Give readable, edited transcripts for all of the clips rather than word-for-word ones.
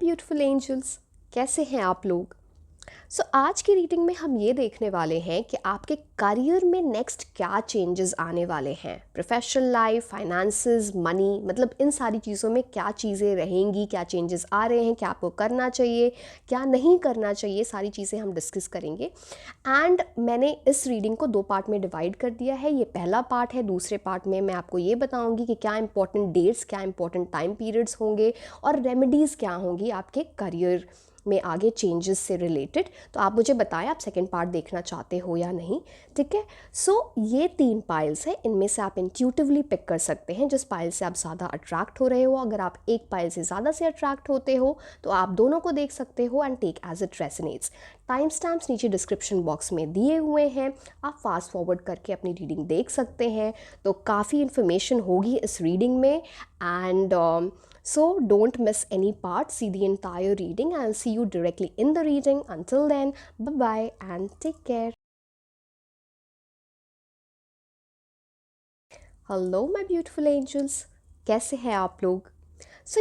Beautiful angels, कैसे हैं आप लोग। आज की रीडिंग में हम ये देखने वाले हैं कि आपके करियर में नेक्स्ट क्या चेंजेस आने वाले हैं। प्रोफेशनल लाइफ, फाइनेंसेस, मनी, मतलब इन सारी चीज़ों में क्या चीज़ें रहेंगी, क्या चेंजेस आ रहे हैं, क्या आपको करना चाहिए, क्या नहीं करना चाहिए, सारी चीज़ें हम डिस्कस करेंगे। एंड मैंने इस रीडिंग को 2 पार्ट में डिवाइड कर दिया है। ये पहला पार्ट है। दूसरे पार्ट में मैं आपको ये बताऊंगी कि क्या इंपॉर्टेंट डेट्स, क्या इंपॉर्टेंट टाइम पीरियड्स होंगे और रेमेडीज़ क्या होंगी आपके करियर में आगे चेंजेस से रिलेटेड। तो आप मुझे बताएं आप सेकंड पार्ट देखना चाहते हो या नहीं। ठीक है। ये 3 पाइल्स हैं, इनमें से आप इंट्यूटिवली पिक कर सकते हैं जिस पाइल से आप ज़्यादा अट्रैक्ट हो रहे हो। अगर आप एक पाइल से ज़्यादा से अट्रैक्ट होते हो तो आप दोनों को देख सकते हो and take as it resonates. Time stamps नीचे डिस्क्रिप्शन बॉक्स में दिए हुए हैं, आप फास्ट फॉरवर्ड करके अपनी रीडिंग देख सकते हैं। तो काफ़ी इन्फॉर्मेशन होगी इस रीडिंग में and so don't miss any part, see the entire reading. I'll see you directly in the reading. Until then, bye bye and take care. Hello my beautiful angels, कैसे हैं आप लोग।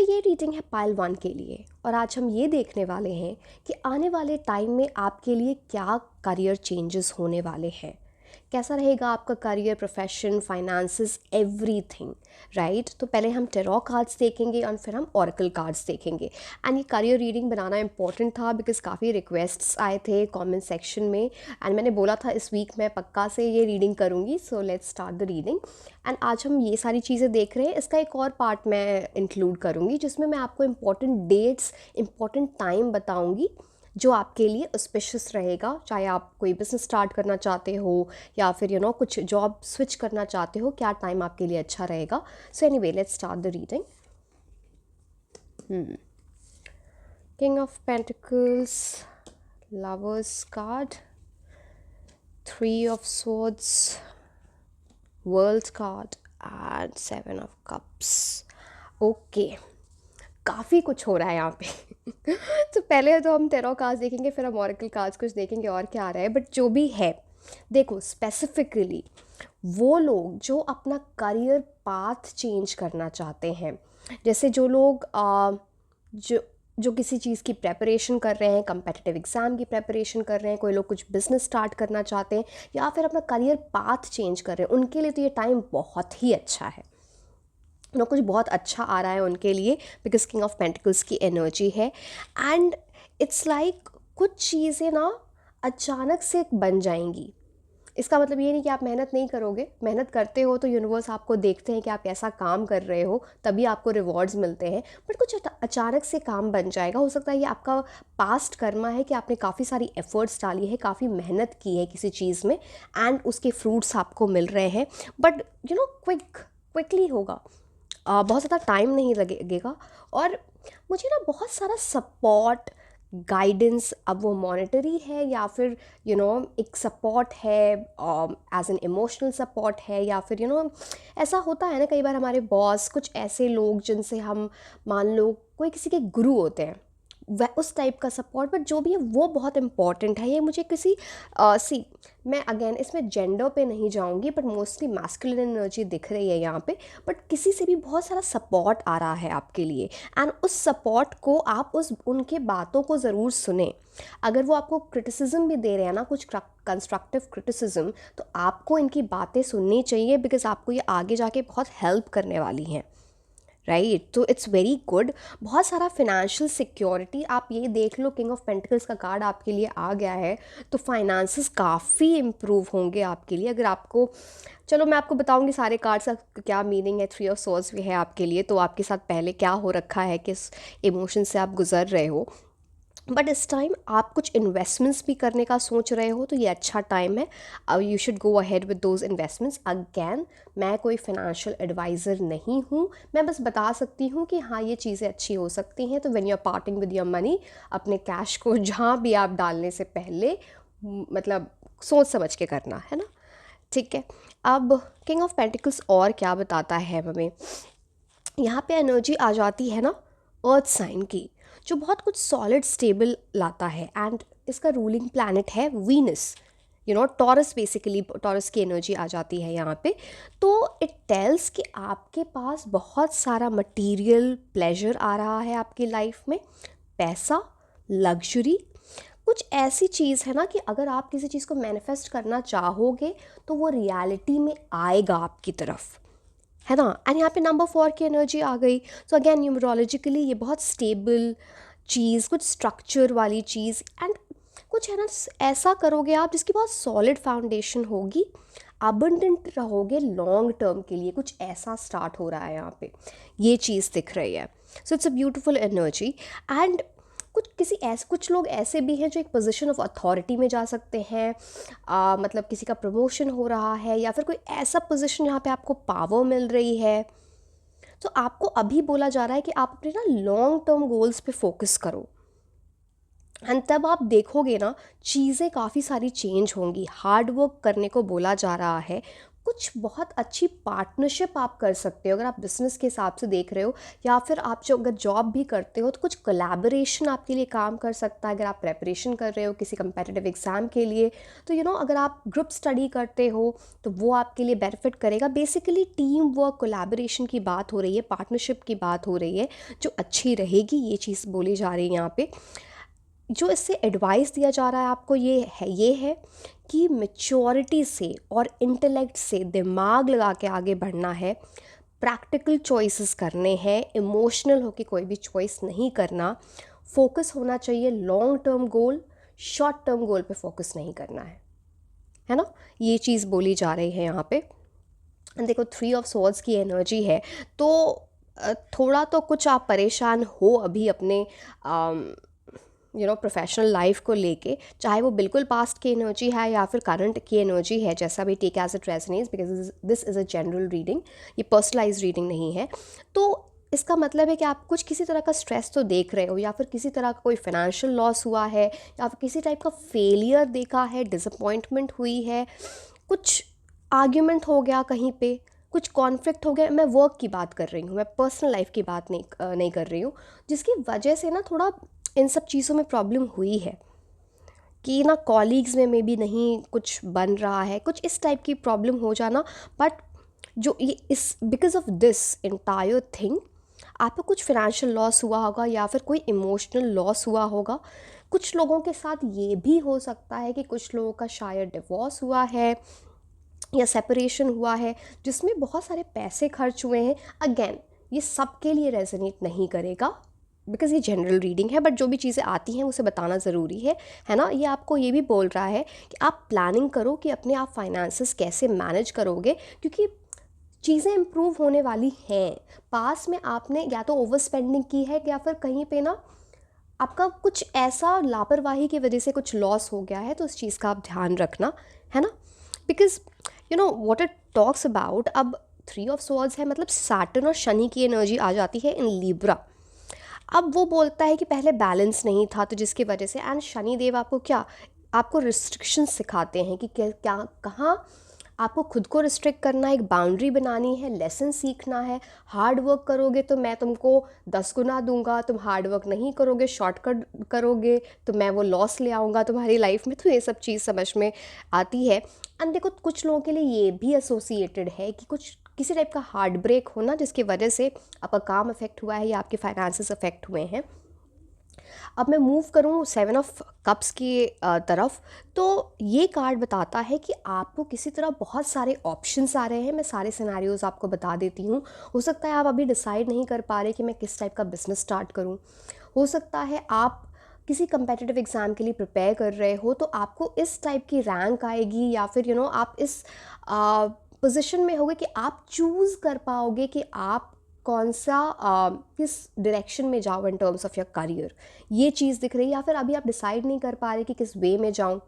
ये रीडिंग है pile 1 के लिए और आज हम ये देखने वाले हैं कि आने वाले टाइम में आपके लिए क्या करियर चेंजेस होने वाले हैं। कैसा रहेगा आपका career, profession, finances, everything, right. तो पहले हम टेरो कार्ड्स देखेंगे और फिर हम ओरेकल कार्ड्स देखेंगे। एंड ये करियर रीडिंग बनाना इंपॉर्टेंट था बिकॉज काफ़ी रिक्वेस्ट्स आए थे कमेंट सेक्शन में एंड मैंने बोला था इस वीक मैं पक्का से ये रीडिंग करूँगी। So let's start the reading. And आज हम ये सारी चीज़ें देख रहे हैं। इसका एक और पार्ट मैं इंक्लूड करूँगी जिसमें मैं आपको इंपॉर्टेंट डेट्स, इंपॉर्टेंट टाइम बताऊँगी जो आपके लिए ऑस्पिशियस रहेगा। चाहे आप कोई बिजनेस स्टार्ट करना चाहते हो या फिर कुछ जॉब स्विच करना चाहते हो, क्या टाइम आपके लिए अच्छा रहेगा। So anyway let's start the reading. King of pentacles, lovers card, 3 of swords, world card and 7 of cups. Okay, काफ़ी कुछ हो रहा है यहाँ पे तो पहले तो हम टेरो कार्ड्स देखेंगे, फिर हम ओरेकल कार्ड्स कुछ देखेंगे और क्या आ रहा है। बट जो भी है, देखो स्पेसिफिकली वो लोग जो अपना करियर पाथ चेंज करना चाहते हैं, जैसे जो लोग जो जो किसी चीज़ की प्रेपरेशन कर रहे हैं, कम्पिटिटिव एग्ज़ाम की प्रेपरेशन कर रहे हैं, कोई लोग कुछ बिजनेस स्टार्ट करना चाहते हैं या फिर अपना करियर पाथ चेंज कर रहे हैं, उनके लिए तो ये टाइम बहुत ही अच्छा है। कुछ बहुत अच्छा आ रहा है उनके लिए बिकॉज किंग ऑफ पेंटिकल्स की एनर्जी है। एंड इट्स लाइक कुछ चीज़ें ना अचानक से बन जाएंगी। इसका मतलब ये नहीं कि आप मेहनत नहीं करोगे, मेहनत करते हो तो यूनिवर्स आपको देखते हैं कि आप कैसा काम कर रहे हो, तभी आपको रिवॉर्ड्स मिलते हैं। बट कुछ अचानक से काम बन जाएगा। हो सकता है ये आपका पास्ट कर्मा है कि आपने काफ़ी सारी एफर्ट्स डाली है, काफ़ी मेहनत की है किसी चीज़ में एंड उसके फ्रूट्स आपको मिल रहे हैं। बट क्विकली होगा, बहुत ज़्यादा टाइम नहीं लगेगा। और मुझे ना बहुत सारा सपोर्ट, गाइडेंस, अब वो मॉनेटरी है या फिर एक सपोर्ट है एज एन इमोशनल सपोर्ट है या फिर ऐसा होता है ना कई बार हमारे बॉस, कुछ ऐसे लोग जिनसे हम, मान लो कोई किसी के गुरु होते हैं, वह उस टाइप का सपोर्ट। बट जो भी है वो बहुत इंपॉर्टेंट है। ये मुझे किसी मैं अगेन इसमें जेंडर पे नहीं जाऊंगी बट मोस्टली मैस्कुलिन एनर्जी दिख रही है यहाँ पे। बट किसी से भी बहुत सारा सपोर्ट आ रहा है आपके लिए एंड उस सपोर्ट को आप उनके बातों को ज़रूर सुने। अगर वो आपको क्रिटिसिज्म भी दे रहे हैं ना, कुछ कंस्ट्रक्टिव क्रिटिसिज्म, तो आपको इनकी बातें सुननी चाहिए बिकॉज आपको ये आगे जाके बहुत हेल्प करने वाली हैं, राइट। तो इट्स वेरी गुड। बहुत सारा फिनेंशियल सिक्योरिटी, आप ये देख लो किंग ऑफ पेंटिकल्स का कार्ड आपके लिए आ गया है तो फाइनेंसेस काफ़ी इम्प्रूव होंगे आपके लिए। अगर आपको, चलो मैं आपको बताऊंगी सारे कार्ड्स का क्या मीनिंग है। 3 ऑफ स्वॉर्ड्स भी है आपके लिए, तो आपके साथ पहले क्या हो रखा है, किस इमोशन से आप गुजर रहे हो। बट इस टाइम आप कुछ इन्वेस्टमेंट्स भी करने का सोच रहे हो तो ये अच्छा टाइम है। You should go ahead with those investments. Again मैं कोई फाइनेंशियल एडवाइज़र नहीं हूँ, मैं बस बता सकती हूँ कि हाँ ये चीज़ें अच्छी हो सकती हैं। तो when you are parting with your money, अपने कैश को जहाँ भी आप डालने से पहले मतलब सोच समझ के करना है ना, ठीक है। अब किंग ऑफ पेंटिकल्स और क्या बताता है हमें, यहाँ पे एनर्जी आ जाती है ना अर्थ साइन की, जो बहुत कुछ सॉलिड स्टेबल लाता है। एंड इसका रूलिंग प्लैनेट है वीनस, टॉरस, बेसिकली टॉरस की एनर्जी आ जाती है यहाँ पे। तो इट टेल्स कि आपके पास बहुत सारा मटेरियल प्लेजर आ रहा है आपकी लाइफ में, पैसा, लग्जरी, कुछ ऐसी चीज़ है ना कि अगर आप किसी चीज़ को मैनिफेस्ट करना चाहोगे तो वो रियलिटी में आएगा आपकी तरफ, है ना। एंड यहाँ पे नंबर 4 की एनर्जी आ गई। सो अगेन न्यूमरोलॉजिकली ये बहुत स्टेबल चीज़, कुछ स्ट्रक्चर वाली चीज़, एंड कुछ है ना ऐसा करोगे आप जिसकी बहुत सॉलिड फाउंडेशन होगी, अबंडेंट रहोगे लॉन्ग टर्म के लिए, कुछ ऐसा स्टार्ट हो रहा है यहाँ पे, ये चीज़ दिख रही है। सो it's a beautiful energy. And कुछ लोग ऐसे भी हैं जो एक पोजीशन ऑफ अथॉरिटी में जा सकते हैं, मतलब किसी का प्रमोशन हो रहा है या फिर कोई ऐसा पोजीशन जहाँ पे आपको पावर मिल रही है। तो आपको अभी बोला जा रहा है कि आप अपने ना लॉन्ग टर्म गोल्स पे फोकस करो, एंड तब आप देखोगे ना चीज़ें काफ़ी सारी चेंज होंगी। हार्ड वर्क करने को बोला जा रहा है, कुछ बहुत अच्छी पार्टनरशिप आप कर सकते हो अगर आप बिज़नेस के हिसाब से देख रहे हो, या फिर आप जो अगर जॉब भी करते हो तो कुछ कोलैबोरेशन आपके लिए काम कर सकता है। अगर आप प्रेपरेशन कर रहे हो किसी कंपेटिटिव एग्ज़ाम के लिए तो अगर आप ग्रुप स्टडी करते हो तो वो आपके लिए बेनिफिट करेगा। बेसिकली टीम वर्क, कोलैबोरेशन की बात हो रही है, पार्टनरशिप की बात हो रही है जो अच्छी रहेगी, ये चीज़ बोली जा रही है यहाँ पे। जो इससे एडवाइस दिया जा रहा है आपको ये है कि मैच्योरिटी से और इंटेलेक्ट से दिमाग लगा के आगे बढ़ना है, प्रैक्टिकल चॉइसेस करने हैं, इमोशनल होके कोई भी चॉइस नहीं करना, फोकस होना चाहिए long term goal, short term goal पे फोकस नहीं करना है ना। ये चीज़ बोली जा रही है यहाँ पे। देखो 3 ऑफ स्वॉर्ड्स की एनर्जी है तो थोड़ा तो कुछ आप परेशान हो अभी अपने प्रोफेशनल लाइफ को लेके, चाहे वो बिल्कुल पास्ट की एनर्जी है या फिर करंट की एनर्जी है, जैसा भी take as it resonates, because this is a general reading, ये पर्सनलाइज रीडिंग नहीं है। तो इसका मतलब है कि आप कुछ किसी तरह का स्ट्रेस तो देख रहे हो, या फिर किसी तरह का कोई फाइनेंशियल लॉस हुआ है, या फिर किसी टाइप का फेलियर देखा है, डिसअपॉइंटमेंट हुई है, कुछ आर्ग्यूमेंट हो गया कहीं पे, कुछ कॉन्फ्लिक्ट हो गया। मैं वर्क की बात कर रही हूँ, मैं पर्सनल लाइफ की बात नहीं कर रही हूँ, जिसकी वजह से ना थोड़ा इन सब चीज़ों में प्रॉब्लम हुई है कि ना कॉलीग्स में भी नहीं कुछ बन रहा है, कुछ इस टाइप की प्रॉब्लम हो जाना। बट जो ये इस because of this entire thing आपको कुछ फाइनेंशियल लॉस हुआ होगा या फिर कोई इमोशनल लॉस हुआ होगा। कुछ लोगों के साथ ये भी हो सकता है कि कुछ लोगों का शायद डिवोर्स हुआ है या सेपरेशन हुआ है जिसमें बहुत सारे पैसे खर्च हुए हैं। अगेन ये सबके लिए रेजोनेट नहीं करेगा बिकॉज ये जनरल रीडिंग है, बट जो भी चीज़ें आती हैं उसे बताना ज़रूरी है ना। ये आपको ये भी बोल रहा है कि आप प्लानिंग करो कि अपने आप फाइनेंसेस कैसे मैनेज करोगे, क्योंकि चीज़ें इम्प्रूव होने वाली हैं। पास में आपने या तो ओवर स्पेंडिंग की है या फिर कहीं पे ना आपका कुछ ऐसा लापरवाही की वजह से कुछ लॉस हो गया है, तो उस चीज़ का आप ध्यान रखना, है ना। Because what it talks about, अब 3 ऑफ स्वॉर्ड्स है, मतलब सैटर्न और शनि की एनर्जी आ जाती है इन लिब्रा। अब वो बोलता है कि पहले बैलेंस नहीं था तो जिसकी वजह से, एंड शनिदेव आपको रिस्ट्रिक्शंस सिखाते हैं कि क्या कहाँ आपको खुद को रिस्ट्रिक्ट करना है, एक बाउंड्री बनानी है, लेसन सीखना है। हार्ड वर्क करोगे तो मैं तुमको 10 गुना दूंगा, तुम हार्ड वर्क नहीं करोगे, शॉर्टकट करोगे तो मैं वो लॉस ले आऊँगा तुम्हारी लाइफ में। तो ये सब चीज़ समझ में आती है। एंड देखो कुछ लोगों के लिए ये भी एसोसिएटेड है कि कुछ किसी टाइप का हार्ट ब्रेक होना जिसकी वजह से आपका काम अफेक्ट हुआ है या आपके फाइनेंसेस अफेक्ट हुए हैं। अब मैं मूव करूँ 7 ऑफ कप्स की तरफ, तो ये कार्ड बताता है कि आपको किसी तरह बहुत सारे ऑप्शंस आ रहे हैं। मैं सारे सिनेरियोज आपको बता देती हूँ। हो सकता है आप अभी डिसाइड नहीं कर पा रहे कि मैं किस टाइप का बिजनेस स्टार्ट करूँ। हो सकता है आप किसी कंपेटिटिव एग्ज़ाम के लिए प्रिपेयर कर रहे हो तो आपको इस टाइप की रैंक आएगी, या फिर आप इस पोजीशन में होगे कि आप चूज़ कर पाओगे कि आप कौन सा किस डायरेक्शन में जाओ इन टर्म्स ऑफ योर करियर। ये चीज़ दिख रही है। या फिर अभी आप डिसाइड नहीं कर पा रहे कि किस वे में जाऊँ,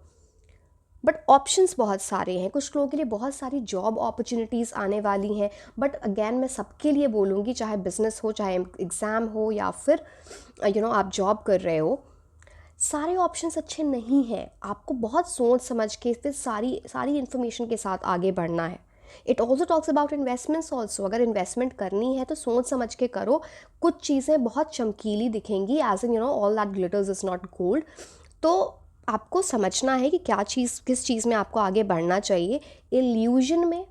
बट ऑप्शंस बहुत सारे हैं। कुछ लोगों के लिए बहुत सारी जॉब अपॉर्चुनिटीज़ आने वाली हैं। बट अगेन मैं सबके लिए बोलूँगी, चाहे बिजनेस हो, चाहे एग्ज़ाम हो, या फिर आप जॉब कर रहे हो, सारे ऑप्शंस अच्छे नहीं हैं। आपको बहुत सोच समझ के फिर सारी इन्फॉर्मेशन के साथ आगे बढ़ना है। It also talks about investments also. अगर इन्वेस्टमेंट करनी है तो सोच समझ के करो। कुछ चीज़ें बहुत चमकीली दिखेंगी, as in all that glitters is not gold. तो आपको समझना है कि किस चीज़ में आपको आगे बढ़ना चाहिए। इल्यूजन में,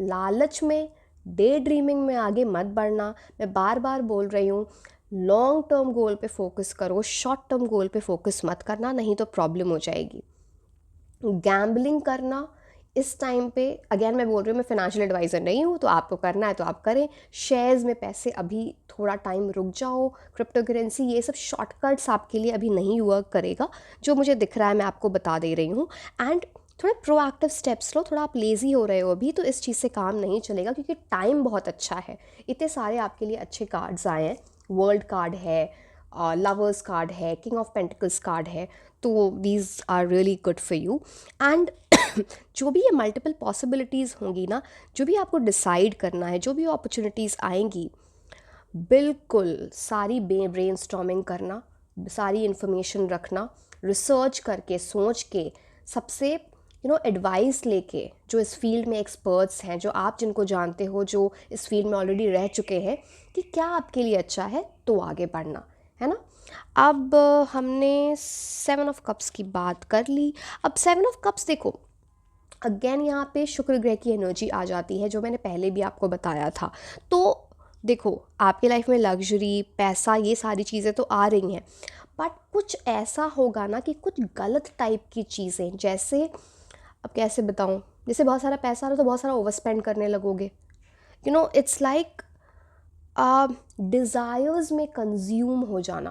लालच में, डे ड्रीमिंग में आगे मत बढ़ना। मैं बार बार बोल रही हूँ, लॉन्ग टर्म गोल पे फोकस करो, शॉर्ट टर्म गोल पे फोकस मत करना, नहीं तो प्रॉब्लम हो जाएगी। गैम्बलिंग करना इस टाइम पे, अगेन मैं बोल रही हूँ, मैं फाइनेंशियल एडवाइज़र नहीं हूँ, तो आपको करना है तो आप करें। शेयर्स में पैसे अभी थोड़ा टाइम रुक जाओ, क्रिप्टो करेंसी, ये सब शॉर्टकट्स आपके लिए अभी नहीं वर्क करेगा। जो मुझे दिख रहा है मैं आपको बता दे रही हूँ। एंड थोड़े प्रोएक्टिव स्टेप्स लो, थोड़ा आप लेज़ी हो रहे हो अभी, तो इस चीज़ से काम नहीं चलेगा, क्योंकि टाइम बहुत अच्छा है। इतने सारे आपके लिए अच्छे कार्ड्स आए हैं, वर्ल्ड कार्ड है, लवर्स कार्ड है, किंग ऑफ पेंटिकल्स कार्ड है, तो these are really good for you. And जो भी ये मल्टीपल पॉसिबिलिटीज़ होंगी ना, जो भी आपको डिसाइड करना है, जो भी अपॉर्चुनिटीज़ आएंगी, बिल्कुल सारी ब्रेनस्टॉर्मिंग करना, सारी इन्फॉर्मेशन रखना, रिसर्च करके, सोच के, सबसे एडवाइस लेके, जो इस फील्ड में एक्सपर्ट्स हैं, जो आप जिनको जानते हो, जो इस फील्ड में ऑलरेडी रह चुके हैं, कि क्या आपके लिए अच्छा है, तो आगे बढ़ना है ना। अब हमने 7 ऑफ कप्स की बात कर ली। अब 7 ऑफ कप्स देखो, अगेन यहाँ पे शुक्र ग्रह की एनर्जी आ जाती है, जो मैंने पहले भी आपको बताया था। तो देखो, आपके लाइफ में लग्जरी, पैसा, ये सारी चीज़ें तो आ रही हैं, बट कुछ ऐसा होगा ना कि कुछ गलत टाइप की चीज़ें, जैसे अब कैसे बताऊँ, जैसे बहुत सारा पैसा आ रहा तो बहुत सारा ओवर स्पेंड करने लगोगे, इट्स लाइक डिज़ायर्स में कंज्यूम हो जाना,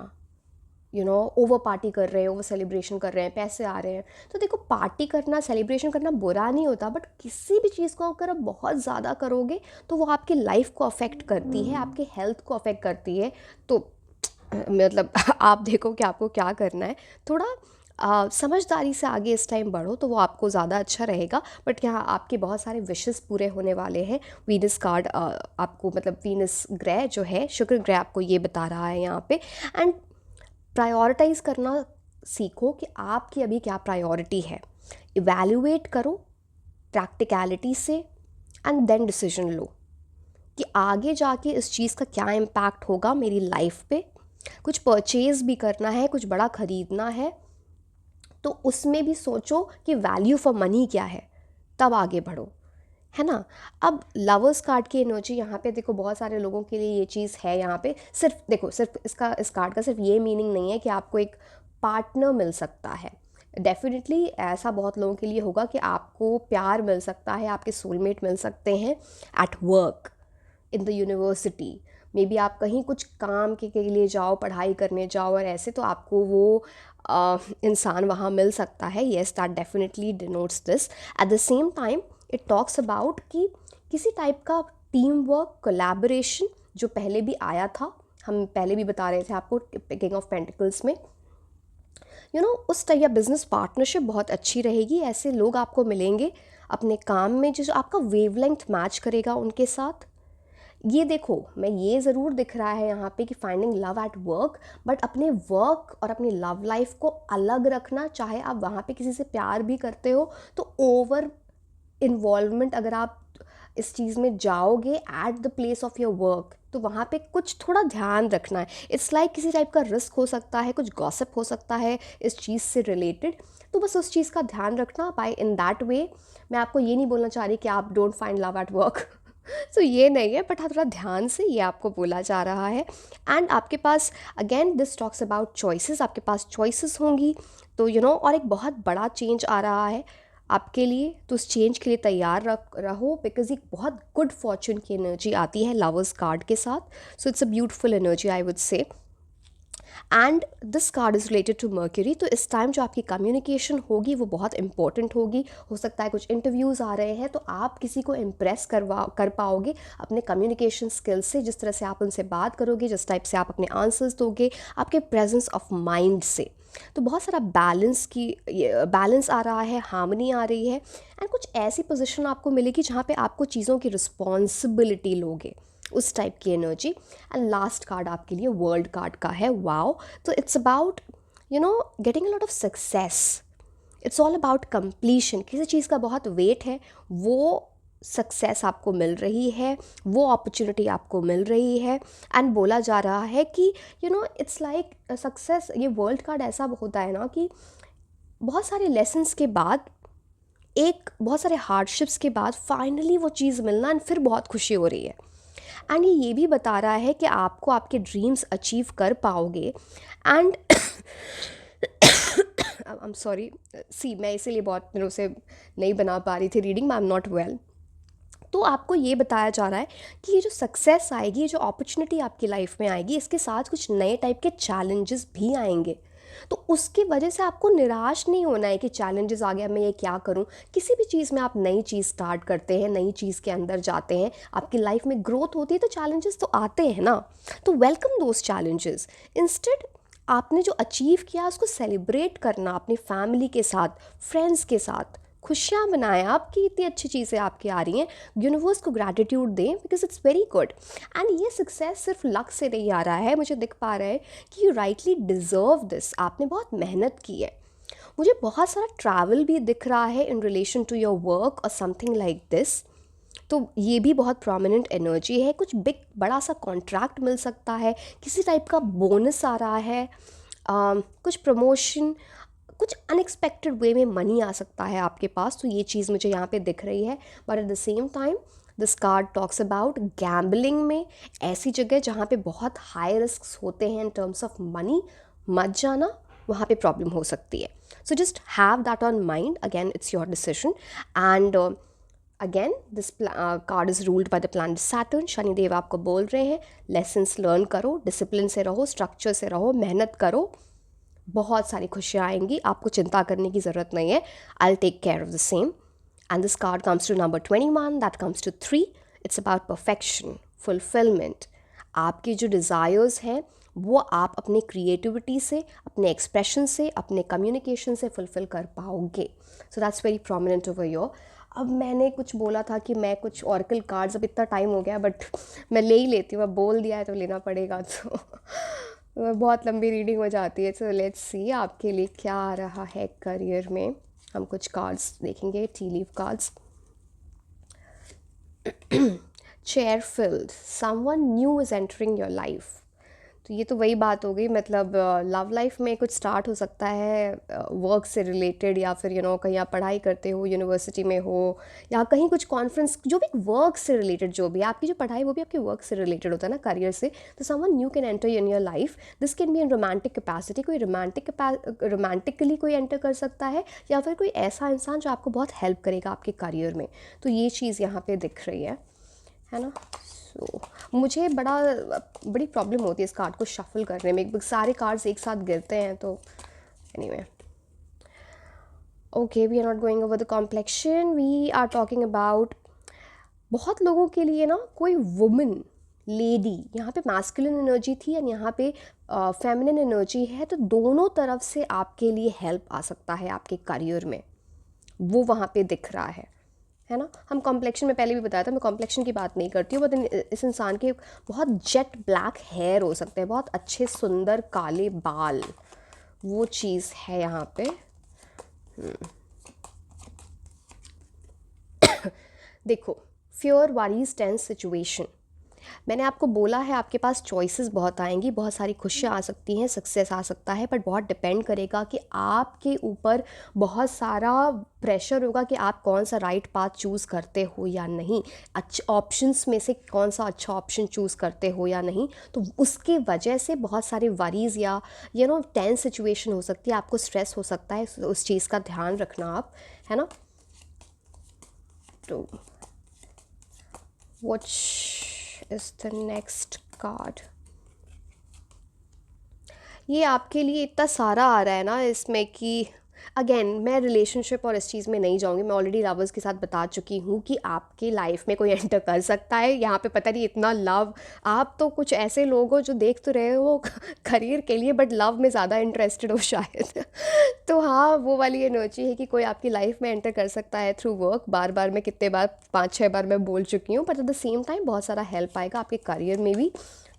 ओवर पार्टी कर रहे हैं, ओवर सेलिब्रेशन कर रहे हैं, पैसे आ रहे हैं। तो देखो, पार्टी करना, सेलिब्रेशन करना बुरा नहीं होता, बट किसी भी चीज़ को अगर आप बहुत ज़्यादा करोगे तो वो आपकी लाइफ को अफेक्ट करती है, आपके हेल्थ को अफेक्ट करती है। तो मतलब आप देखो कि आपको क्या करना है, थोड़ा समझदारी से आगे इस टाइम बढ़ो, तो वो आपको ज़्यादा अच्छा रहेगा। बट यहाँ आपके बहुत सारे विशेस पूरे होने वाले हैं। वीनस कार्ड आपको, मतलब वीनस ग्रह जो है, शुक्र ग्रह आपको ये बता रहा है यहाँ पे। एंड प्रायोरिटाइज़ करना सीखो कि आपकी अभी क्या प्रायोरिटी है, इवैल्यूएट करो प्रैक्टिकलिटी से, एंड देन डिसीजन लो कि आगे जाके इस चीज़ का क्या इम्पैक्ट होगा मेरी लाइफ पे। कुछ परचेज़ भी करना है, कुछ बड़ा ख़रीदना है, तो उसमें भी सोचो कि वैल्यू फॉर मनी क्या है, तब आगे बढ़ो, है ना। अब लवर्स कार्ड की एनर्जी यहाँ पे देखो, बहुत सारे लोगों के लिए ये चीज़ है यहाँ पे। सिर्फ देखो, सिर्फ इस कार्ड का सिर्फ ये मीनिंग नहीं है कि आपको एक पार्टनर मिल सकता है। डेफिनेटली ऐसा बहुत लोगों के लिए होगा कि आपको प्यार मिल सकता है, आपके सोलमेट मिल सकते हैं at work, in the university, may be आप कहीं कुछ काम के लिए जाओ, पढ़ाई करने जाओ, और ऐसे तो आपको वो इंसान वहाँ मिल सकता है। Yes, that definitely denotes this. At the same time it talks about कि किसी टाइप का टीम वर्क, कोलैबोरेशन, जो पहले भी आया था, हम पहले भी बता रहे थे आपको किंग ऑफ पेंटिकल्स में, उस टाइप या बिजनेस पार्टनरशिप बहुत अच्छी रहेगी। ऐसे लोग आपको मिलेंगे अपने काम में जो आपका वेवलेंथ मैच करेगा उनके साथ। ये देखो, मैं ये ज़रूर दिख रहा है यहाँ पे कि finding love at work, but अपने वर्क और अपनी लव लाइफ को अलग रखना। चाहे आप वहाँ पे किसी से प्यार भी करते हो, तो ओवर इन्वॉल्वमेंट अगर आप इस चीज़ में जाओगे at the place of your work, तो वहाँ पे कुछ थोड़ा ध्यान रखना है। इट्स लाइक किसी टाइप का रिस्क हो सकता है, कुछ गॉसिप हो सकता है इस चीज़ से रिलेटेड, तो बस उस चीज़ का ध्यान रखना। बाय इन दैट वे, मैं आपको ये नहीं बोलना चाह रही कि आप don't find love at work, so ये नहीं है, बट हाँ, थोड़ा ध्यान से ये आपको बोला जा रहा है। एंड आपके पास, again this talks about choices, आपके पास चॉइसेस होंगी, तो और एक बहुत बड़ा चेंज आ रहा है आपके लिए, तो उस चेंज के लिए तैयार रहो, बिकॉज एक बहुत गुड फॉर्चून की एनर्जी आती है लवर्स कार्ड के साथ। So it's a beautiful energy, I would say. And this card is related to Mercury, तो इस टाइम जो आपकी कम्युनिकेशन होगी वो बहुत इंपॉर्टेंट होगी। हो सकता है कुछ इंटरव्यूज़ आ रहे हैं, तो आप किसी को इम्प्रेस कर पाओगे अपने कम्युनिकेशन स्किल्स से, जिस तरह से आप उनसे बात करोगे, जिस टाइप से आप अपने आंसर्स दोगे, आपके प्रेजेंस ऑफ माइंड से। तो बहुत सारा बैलेंस आ रहा है, हार्मनी आ रही है, एंड कुछ ऐसी पोजीशन आपको मिलेगी जहाँ पे आपको चीज़ों की रिस्पॉन्सिबिलिटी लोगे, उस टाइप की एनर्जी। एंड लास्ट कार्ड आपके लिए वर्ल्ड कार्ड का है, वाओ। तो it's about getting a lot of success, it's all about completion. किसी चीज़ का बहुत वेट है, वो सक्सेस आपको मिल रही है, वो अपॉर्चुनिटी आपको मिल रही है। एंड बोला जा रहा है कि इट्स लाइक सक्सेस, ये वर्ल्ड कार्ड ऐसा होता है ना कि बहुत सारे लेसन्स के बाद, एक बहुत सारे हार्डशिप्स के बाद फाइनली वो चीज़ मिलना, एंड फिर बहुत खुशी हो रही है। एंड ये भी बता रहा है कि आपको आपके ड्रीम्स अचीव कर पाओगे। एंड आई एम सॉरी, सी मैं इसीलिए बहुत दिनों से नहीं बना पा रही थी reading, I am not well. तो आपको ये बताया जा रहा है कि ये जो सक्सेस आएगी, ये जो अपॉर्चुनिटी आपकी लाइफ में आएगी, इसके साथ कुछ नए टाइप के चैलेंजेस भी आएंगे। तो उसकी वजह से आपको निराश नहीं होना है कि चैलेंजेस आ गया, मैं ये क्या करूं। किसी भी चीज़ में आप नई चीज़ स्टार्ट करते हैं, नई चीज़ के अंदर जाते हैं, आपकी लाइफ में ग्रोथ होती है, तो चैलेंजेस तो आते हैं ना। तो वेलकम दोज चैलेंजेस। इंस्टेड आपने जो अचीव किया उसको सेलिब्रेट करना अपनी फैमिली के साथ, फ्रेंड्स के साथ, खुशियाँ मनाएं। आपकी इतनी अच्छी चीज़ें आपकी आ रही हैं, यूनिवर्स को ग्रैटिट्यूड दें because it's very good. And ये सक्सेस सिर्फ लक से नहीं आ रहा है, मुझे दिख पा रहा है कि यू राइटली डिज़र्व दिस, आपने बहुत मेहनत की है। मुझे बहुत सारा ट्रैवल भी दिख रहा है in relation to your work और समथिंग लाइक दिस। तो ये भी बहुत प्रोमिनेंट एनर्जी है। कुछ बिग बड़ा सा कॉन्ट्रैक्ट मिल सकता है, किसी टाइप का बोनस आ रहा है, कुछ प्रमोशन, कुछ अनएक्सपेक्टेड वे में मनी आ सकता है आपके पास। तो ये चीज़ मुझे यहाँ पे दिख रही है। But at the same time this card talks about gambling में, ऐसी जगह जहाँ पे बहुत हाई रिस्क होते हैं इन टर्म्स ऑफ मनी, मत जाना, वहाँ पे प्रॉब्लम हो सकती है। So just have that on mind, again it's your decision. And again this card is ruled by the planet Saturn. Shanidev आपको बोल रहे हैं लेसन्स लर्न करो, डिसिप्लिन से रहो, स्ट्रक्चर से रहो, मेहनत करो, बहुत सारी खुशियाँ आएंगी, आपको चिंता करने की ज़रूरत नहीं है। I will take care of the same. And this card comes to number 21, that comes to 3। It's about perfection, fulfillment. आपके जो डिज़ायर्स हैं वो आप अपने क्रिएटिविटी से, अपने एक्सप्रेशन से, अपने कम्युनिकेशन से फुलफ़िल कर पाओगे। So that's very prominent over your. अब मैंने कुछ बोला था कि मैं कुछ ऑरेकल कार्ड्स, अब इतना टाइम हो गया बट मैं ले ही लेती हूँ, अब बोल दिया है तो लेना पड़ेगा। तो बहुत लंबी रीडिंग हो जाती है। सो लेट्स सी आपके लिए क्या आ रहा है करियर में। हम कुछ कार्ड्स देखेंगे, T leaf cards. Chair field, someone new is entering your life. तो ये तो वही बात हो गई, मतलब लव लाइफ में कुछ स्टार्ट हो सकता है वर्क से रिलेटेड, या फिर कहीं आप पढ़ाई करते हो, यूनिवर्सिटी में हो, या कहीं कुछ कॉन्फ्रेंस, जो भी वर्क से रिलेटेड, जो भी आपकी जो पढ़ाई वो भी आपके वर्क से रिलेटेड होता है ना, करियर से। तो someone new can enter in your life. This can be in romantic capacity, कोई रोमांटिकली कोई एंटर कर सकता है, या फिर कोई ऐसा इंसान जो आपको बहुत हेल्प करेगा आपके करियर में। तो ये चीज़ यहाँ पे दिख रही है ना। सो मुझे बड़ी प्रॉब्लम होती है इस कार्ड को शफल करने में, सारे कार्ड्स एक साथ गिरते हैं। तो anyway, okay, we are not going over the complexion, we are talking about बहुत लोगों के लिए ना, कोई वुमन, लेडी, यहाँ पे मैस्कुलिन एनर्जी थी और यहाँ पे फेमिनिन एनर्जी है। तो दोनों तरफ से आपके लिए हेल्प आ सकता है आपके करियर में, वो वहाँ पे दिख रहा है ना। हम कॉम्प्लेक्शन में पहले भी बताया था, मैं कॉम्प्लेक्शन की बात नहीं करती हूँ, बट इस इंसान के बहुत जेट ब्लैक हेयर हो सकते हैं, बहुत अच्छे सुंदर काले बाल, वो चीज़ है यहाँ पे। देखो, फियर, वरीज, टेंस सिचुएशन। मैंने आपको बोला है आपके पास चॉइसेस बहुत आएंगी, बहुत सारी खुशियाँ आ सकती हैं, सक्सेस आ सकता है, बट बहुत डिपेंड करेगा कि आपके ऊपर बहुत सारा प्रेशर होगा कि आप कौन सा राइट पाथ चूज़ करते हो या नहीं, अच्छे ऑप्शंस में से कौन सा अच्छा ऑप्शन चूज़ करते हो या नहीं। तो उसकी वजह से बहुत सारे वरीज या टेंस सिचुएशन हो सकती है, आपको स्ट्रेस हो सकता है, उस चीज़ का ध्यान रखना आप, है ना। तो what is the next card? ये आपके लिए इतना सारा आ रहा है ना इसमें कि अगेन मैं रिलेशनशिप और इस चीज़ में नहीं जाऊंगी, मैं ऑलरेडी लवर्स के साथ बता चुकी हूँ कि आपके लाइफ में कोई एंटर कर सकता है। यहाँ पे पता नहीं इतना लव, आप तो कुछ ऐसे लोग हो जो देख तो रहे हो करियर के लिए, बट लव में ज़्यादा इंटरेस्टेड हो शायद। तो हाँ, वो वाली एनर्जी है कि कोई आपकी लाइफ में एंटर कर सकता है थ्रू वर्क। बार बार मैं कितने बार, 5-6 बार मैं बोल चुकी हूँ, but at the same time बहुत सारा हेल्प आएगा आपके करियर में भी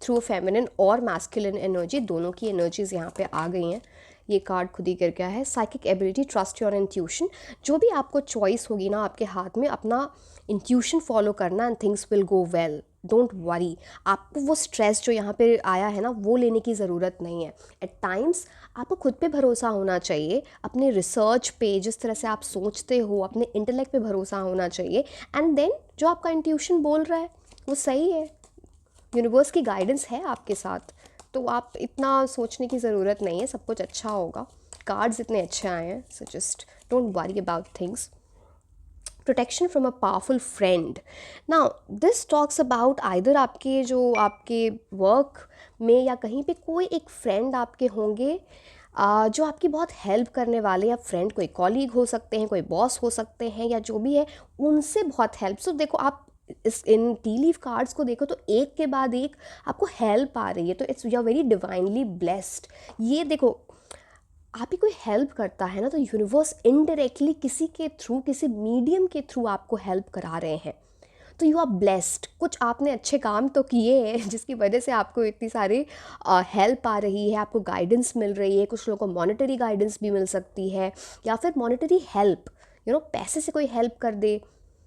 थ्रू फेमिनिन और मैस्कुलिन एनर्जी, दोनों की एनर्जीज यहाँ पे आ गई हैं। ये कार्ड खुद ही गिर गया है। Psychic ability, trust your intuition. जो भी आपको चॉइस होगी ना आपके हाथ में, अपना इंट्यूशन फॉलो करना and things will go well, don't worry. आपको वो स्ट्रेस जो यहाँ पे आया है ना, वो लेने की ज़रूरत नहीं है। एट टाइम्स आपको खुद पे भरोसा होना चाहिए, अपने रिसर्च पे, जिस तरह से आप सोचते हो, अपने इंटेलेक्ट पे भरोसा होना चाहिए। एंड देन जो आपका इंट्यूशन बोल रहा है वो सही है, यूनिवर्स की गाइडेंस है आपके साथ, तो आप इतना सोचने की ज़रूरत नहीं है, सब कुछ अच्छा होगा। कार्ड्स इतने अच्छे आए हैं, so just don't worry about things. Protection from a powerful friend. Now this talks about either आपके वर्क में या कहीं पे कोई एक फ्रेंड आपके होंगे जो आपकी बहुत हेल्प करने वाले, या फ्रेंड कोई कॉलीग हो सकते हैं, कोई बॉस हो सकते हैं, या जो भी है उनसे बहुत हेल्प। सो देखो आप इस इन टी लीफ कार्ड्स को देखो तो एक के बाद एक आपको हेल्प आ रही है, तो it's you are very divinely blessed. ये देखो आप ही कोई हेल्प करता है ना, तो यूनिवर्स इनडायरेक्टली किसी के थ्रू, किसी मीडियम के थ्रू आपको हेल्प करा रहे हैं, तो यू आर ब्लेस्ड। कुछ आपने अच्छे काम तो किए हैं जिसकी वजह से आपको इतनी सारी हेल्प आ रही है, आपको गाइडेंस मिल रही है। कुछ लोगों को मॉनेटरी गाइडेंस भी मिल सकती है, या फिर मॉनेटरी हेल्प, पैसे से कोई हेल्प कर दे,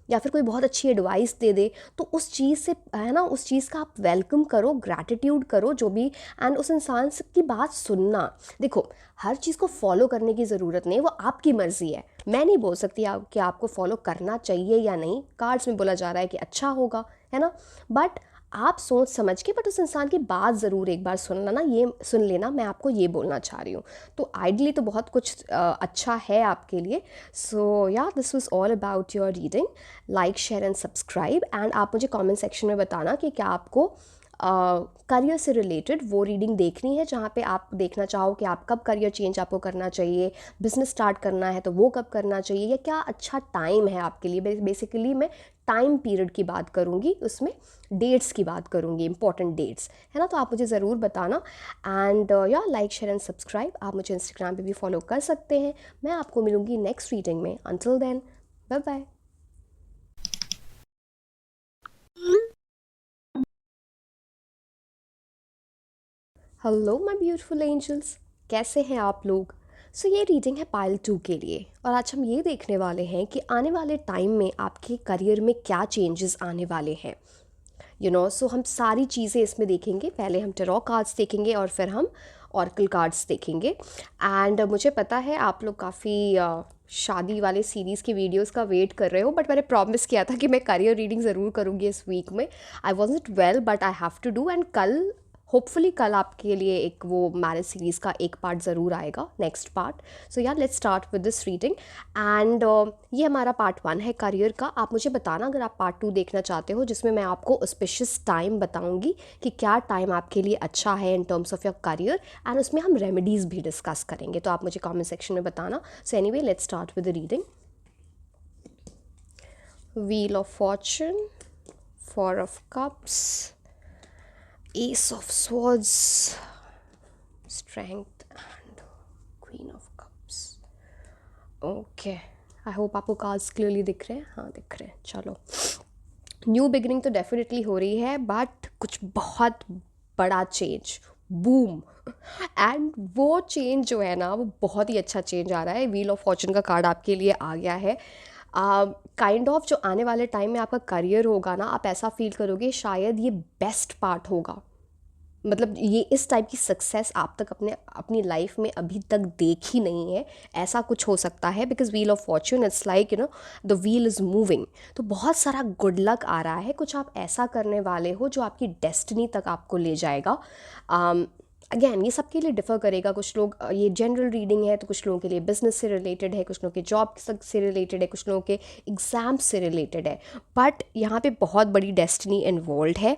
या फिर कोई बहुत अच्छी एडवाइस दे दे, तो उस चीज़ से है ना, उस चीज़ का आप वेलकम करो, ग्रैटिट्यूड करो जो भी, एंड उस इंसान की बात सुनना। देखो हर चीज़ को फॉलो करने की ज़रूरत नहीं, वो आपकी मर्ज़ी है। मैं नहीं बोल सकती कि आपको फॉलो करना चाहिए या नहीं, कार्ड्स में बोला जा रहा है कि अच्छा होगा, है ना, बट आप सोच समझ के बट उस इंसान की बात ज़रूर एक बार सुन लेना, ये सुन लेना, मैं आपको ये बोलना चाह रही हूँ। तो आइडली तो बहुत कुछ अच्छा है आपके लिए। सो yeah this was all about your reading. Like share and subscribe, and आप मुझे कमेंट सेक्शन में बताना कि क्या आपको करियर से रिलेटेड वो रीडिंग देखनी है जहाँ पे आप देखना चाहो कि आप कब करियर चेंज आपको करना चाहिए, बिजनेस स्टार्ट करना है तो वो कब करना चाहिए, या क्या अच्छा टाइम है आपके लिए। बेसिकली मैं टाइम पीरियड की बात करूँगी, उसमें डेट्स की बात करूँगी, इंपॉर्टेंट डेट्स, है ना। तो आप मुझे ज़रूर बताना, एंड या लाइक शेयर एंड सब्सक्राइब। आप मुझे इंस्टाग्राम पे भी फॉलो कर सकते हैं। मैं आपको मिलूँगी नेक्स्ट रीडिंग में। Until then, bye bye. Hello my beautiful angels, कैसे हैं आप लोग। सो ये रीडिंग है पाइल 2 के लिए, और आज हम ये देखने वाले हैं कि आने वाले टाइम में आपके करियर में क्या चेंजेस आने वाले हैं। सो हम सारी चीज़ें इसमें देखेंगे। पहले हम टेरो कार्ड्स देखेंगे और फिर हम ऑरेकल कार्ड्स देखेंगे। एंड मुझे पता है आप लोग काफ़ी शादी वाले सीरीज़ की वीडियोस का वेट कर रहे हो, बट मैंने प्रॉमिस किया था कि मैं करियर रीडिंग ज़रूर करूँगी इस वीक में। I wasn't well but I have to do, and कल होपफुली कल आपके लिए एक वो मैरिज सीरीज़ का एक पार्ट ज़रूर आएगा, नेक्स्ट पार्ट। सो यार let's start with this reading, and ये हमारा पार्ट 1 है करियर का। आप मुझे बताना अगर आप पार्ट 2 देखना चाहते हो, जिसमें मैं आपको ऑस्पिशियस टाइम बताऊंगी कि क्या टाइम आपके लिए अच्छा है इन terms of your career, and उसमें हम रेमेडीज़ भी डिस्कस करेंगे। तो आप मुझे कमेंट सेक्शन में बताना। So anyway let's start with the reading. Wheel of Fortune, 4 of cups, Ace of Swords, Strength, and Queen of Cups. Okay, I hope आपको कार्ड्स क्लियरली दिख रहे हैं। हाँ दिख रहे हैं। चलो, न्यू बिगिनिंग तो डेफिनेटली हो रही है, बट कुछ बहुत बड़ा चेंज, बूम। एंड वो चेंज जो है ना, वो बहुत ही अच्छा चेंज आ रहा है। व्हील ऑफ फॉर्चून का कार्ड आपके लिए आ गया है। काइंड ऑफ जो आने वाले टाइम में आपका करियर होगा ना, आप ऐसा फील करोगे शायद ये बेस्ट पार्ट होगा। मतलब ये इस टाइप की सक्सेस आप तक अपनी लाइफ में अभी तक देखी नहीं है, ऐसा कुछ हो सकता है। Because wheel of Fortune it's like the wheel is moving, तो बहुत सारा गुड लक आ रहा है। कुछ आप ऐसा करने वाले हो जो आपकी डेस्टिनी तक आपको ले जाएगा। अगेन ये सबके लिए डिफ़र करेगा। कुछ लोग, ये जनरल रीडिंग है तो कुछ लोगों के लिए बिजनेस से रिलेटेड है, कुछ लोगों के जॉब से रिलेटेड है, कुछ लोगों के एग्ज़ाम से रिलेटेड है, बट यहाँ पे बहुत बड़ी डेस्टिनी इन्वॉल्व है।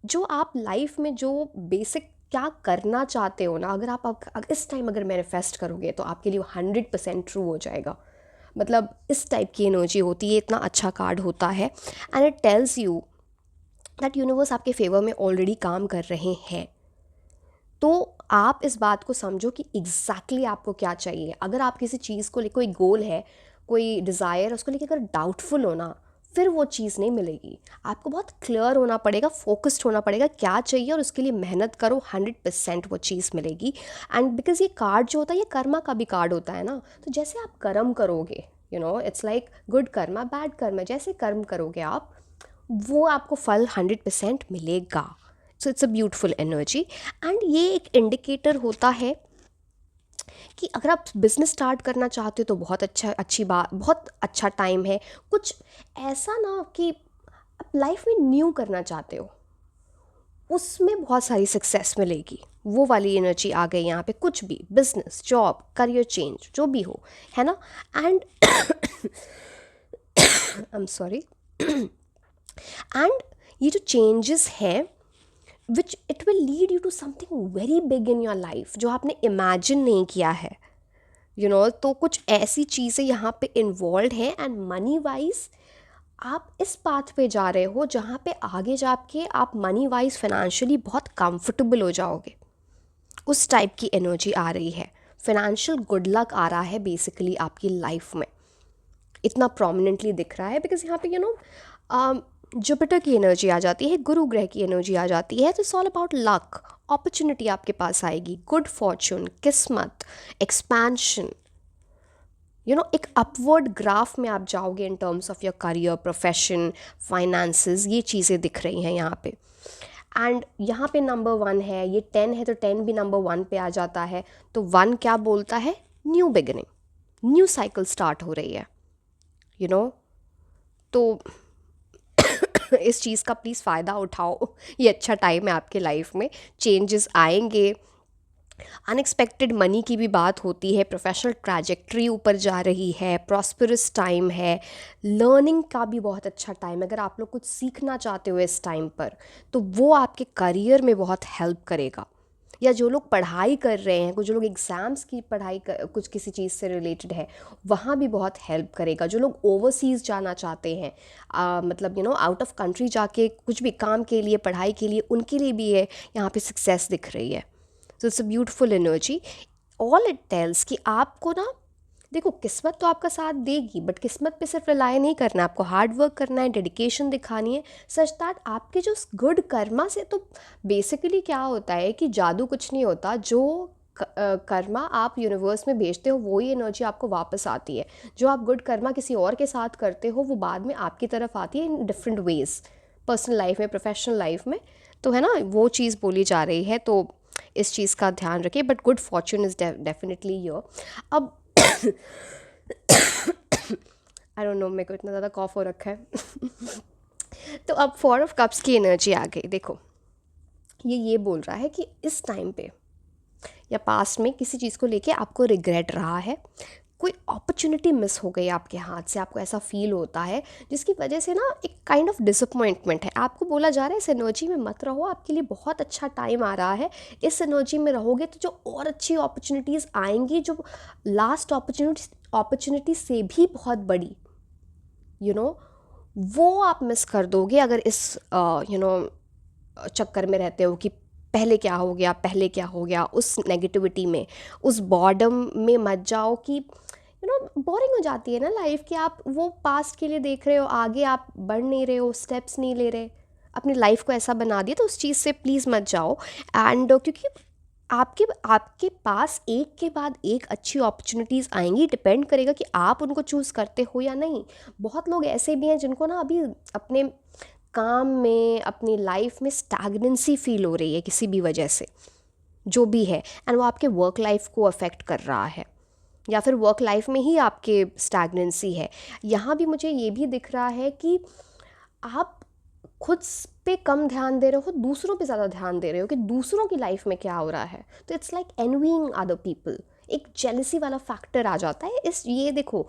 जो आप लाइफ में जो बेसिक क्या करना चाहते हो ना, अगर इस टाइम अगर मैनिफेस्ट करोगे तो आपके लिए 100% ट्रू हो जाएगा। मतलब इस टाइप की एनर्जी होती है, इतना अच्छा कार्ड होता है। And it tells you that universe आपके फेवर में ऑलरेडी काम कर रहे हैं। तो आप इस बात को समझो कि एग्जैक्टली आपको क्या चाहिए। अगर आप किसी चीज़ को लेकर, कोई गोल है, कोई डिज़ायर, उसको लेकर अगर डाउटफुल हो ना, फिर वो चीज़ नहीं मिलेगी। आपको बहुत क्लियर होना पड़ेगा, फोकस्ड होना पड़ेगा क्या चाहिए, और उसके लिए मेहनत करो, 100% वो चीज़ मिलेगी। एंड बिकॉज ये कार्ड जो होता है, ये कर्मा का भी कार्ड होता है ना, तो जैसे आप कर्म करोगे, it's like good Karma bad Karma, जैसे कर्म करोगे आप, वो आपको फल 100% मिलेगा। सो it's a beautiful energy. And ये एक इंडिकेटर होता है कि अगर आप बिज़नेस स्टार्ट करना चाहते हो तो अच्छी बात, बहुत अच्छा टाइम है। कुछ ऐसा ना कि आप लाइफ में न्यू करना चाहते हो, उसमें बहुत सारी सक्सेस मिलेगी। वो वाली एनर्जी आ गई यहाँ पे, कुछ भी बिजनेस, जॉब, करियर चेंज, जो भी हो, है ना। And I am sorry. And ये जो चेंजेस हैं which it will lead you to something very big in your life, जो आपने इमेजिन नहीं किया है, तो कुछ ऐसी चीज़ें यहाँ पे इन्वॉल्व हैं। एंड मनी वाइज आप इस पाथ पे जा रहे हो जहाँ पे आगे जाके आप मनी वाइज फाइनेंशियली बहुत कंफर्टेबल हो जाओगे। उस टाइप की एनर्जी आ रही है। फाइनेंशियल गुड लक आ रहा है बेसिकली आपकी लाइफ में, इतना प्रोमिनेंटली दिख रहा है। बिकॉज यहाँ पे जुपिटर की एनर्जी आ जाती है, गुरु ग्रह की एनर्जी आ जाती है। तो it's all about luck, opportunity आपके पास आएगी, गुड फॉर्चून, किस्मत, एक्सपेंशन, एक अपवर्ड ग्राफ में आप जाओगे इन terms of your career, profession, finances. ये चीज़ें दिख रही हैं यहाँ पे। एंड यहाँ पे नंबर 1 है, ये 10 है तो 10 भी नंबर 1 पे आ जाता है। तो 1 क्या बोलता है? New beginning, new cycle start हो रही है, तो इस चीज़ का प्लीज़ फ़ायदा उठाओ। ये अच्छा टाइम है आपके लाइफ में, चेंजेस आएंगे। अनएक्सपेक्टेड मनी की भी बात होती है, प्रोफेशनल ट्रैजेक्टरी ऊपर जा रही है, प्रॉस्परस टाइम है, लर्निंग का भी बहुत अच्छा टाइम है। अगर आप लोग कुछ सीखना चाहते हो इस टाइम पर, तो वो आपके करियर में बहुत हेल्प करेगा। या जो लोग पढ़ाई कर रहे हैं, कुछ जो लोग एग्ज़ाम्स की पढ़ाई कुछ किसी चीज़ से रिलेटेड है, वहाँ भी बहुत हेल्प करेगा। जो लोग ओवरसीज़ जाना चाहते हैं, मतलब आउट ऑफ कंट्री जाके कुछ भी काम के लिए, पढ़ाई के लिए, उनके लिए भी है यहाँ पे सक्सेस दिख रही है। तो it's a beautiful energy. All it tells कि आपको ना, देखो किस्मत तो आपका साथ देगी, बट किस्मत पे सिर्फ रिलाय नहीं करना है, आपको हार्ड वर्क करना है, डेडिकेशन दिखानी है, सच दैट आपके जो गुड कर्मा से, तो बेसिकली क्या होता है कि जादू कुछ नहीं होता, जो कर्मा आप यूनिवर्स में भेजते हो वही एनर्जी आपको वापस आती है। जो आप गुड कर्मा किसी और के साथ करते हो वो बाद में आपकी तरफ आती है in different ways, personal life में, प्रोफेशनल लाइफ में, तो है ना, वो चीज़ बोली जा रही है। तो इस चीज़ का ध्यान रखिए। But good Fortune is definitely your. अब आई डोंट नो, मेरे को इतना ज़्यादा कॉफ हो रखा है। तो अब 4 ऑफ कप्स की एनर्जी आ गई। देखो ये बोल रहा है कि इस टाइम पे या पास्ट में किसी चीज़ को लेके आपको रिग्रेट रहा है, कोई अपॉर्चुनिटी मिस हो गई आपके हाथ से, आपको ऐसा फील होता है, जिसकी वजह से ना एक काइंड ऑफ डिसअपॉइंटमेंट है। आपको बोला जा रहा है इस एनर्जी में मत रहो, आपके लिए बहुत अच्छा टाइम आ रहा है। इस एनर्जी में रहोगे तो जो और अच्छी अपॉर्चुनिटीज़ आएंगी, जो लास्ट अपॉर्चुनिटी से भी बहुत बड़ी, वो आप मिस कर दोगे अगर इस चक्कर में रहते हो कि पहले क्या हो गया, पहले क्या हो गया। उस नेगेटिविटी में, उस बॉर्डम में मत जाओ कि बोरिंग हो जाती है ना लाइफ, कि आप वो पास्ट के लिए देख रहे हो, आगे आप बढ़ नहीं रहे हो, स्टेप्स नहीं ले रहे, अपनी लाइफ को ऐसा बना दिया। तो उस चीज़ से प्लीज़ मत जाओ। एंड क्योंकि आपके पास एक के बाद एक अच्छी अपॉर्चुनिटीज़ आएंगी, डिपेंड करेगा कि आप उनको चूज़ करते हो या नहीं। बहुत लोग ऐसे भी हैं जिनको ना अभी अपने काम में, अपनी लाइफ में स्टैग्नेंसी फील हो रही है किसी भी वजह से, जो भी है, एंड वो आपके वर्क लाइफ को अफेक्ट कर रहा है, या फिर वर्क लाइफ में ही आपके स्टैग्नेंसी है। यहाँ भी मुझे ये भी दिख रहा है कि आप खुद पे कम ध्यान दे रहे हो, दूसरों पे ज़्यादा ध्यान दे रहे हो कि दूसरों की लाइफ में क्या हो रहा है। तो इट्स लाइक एनवीइंग अदर पीपल, एक जेलसी वाला फैक्टर आ जाता है। ये देखो,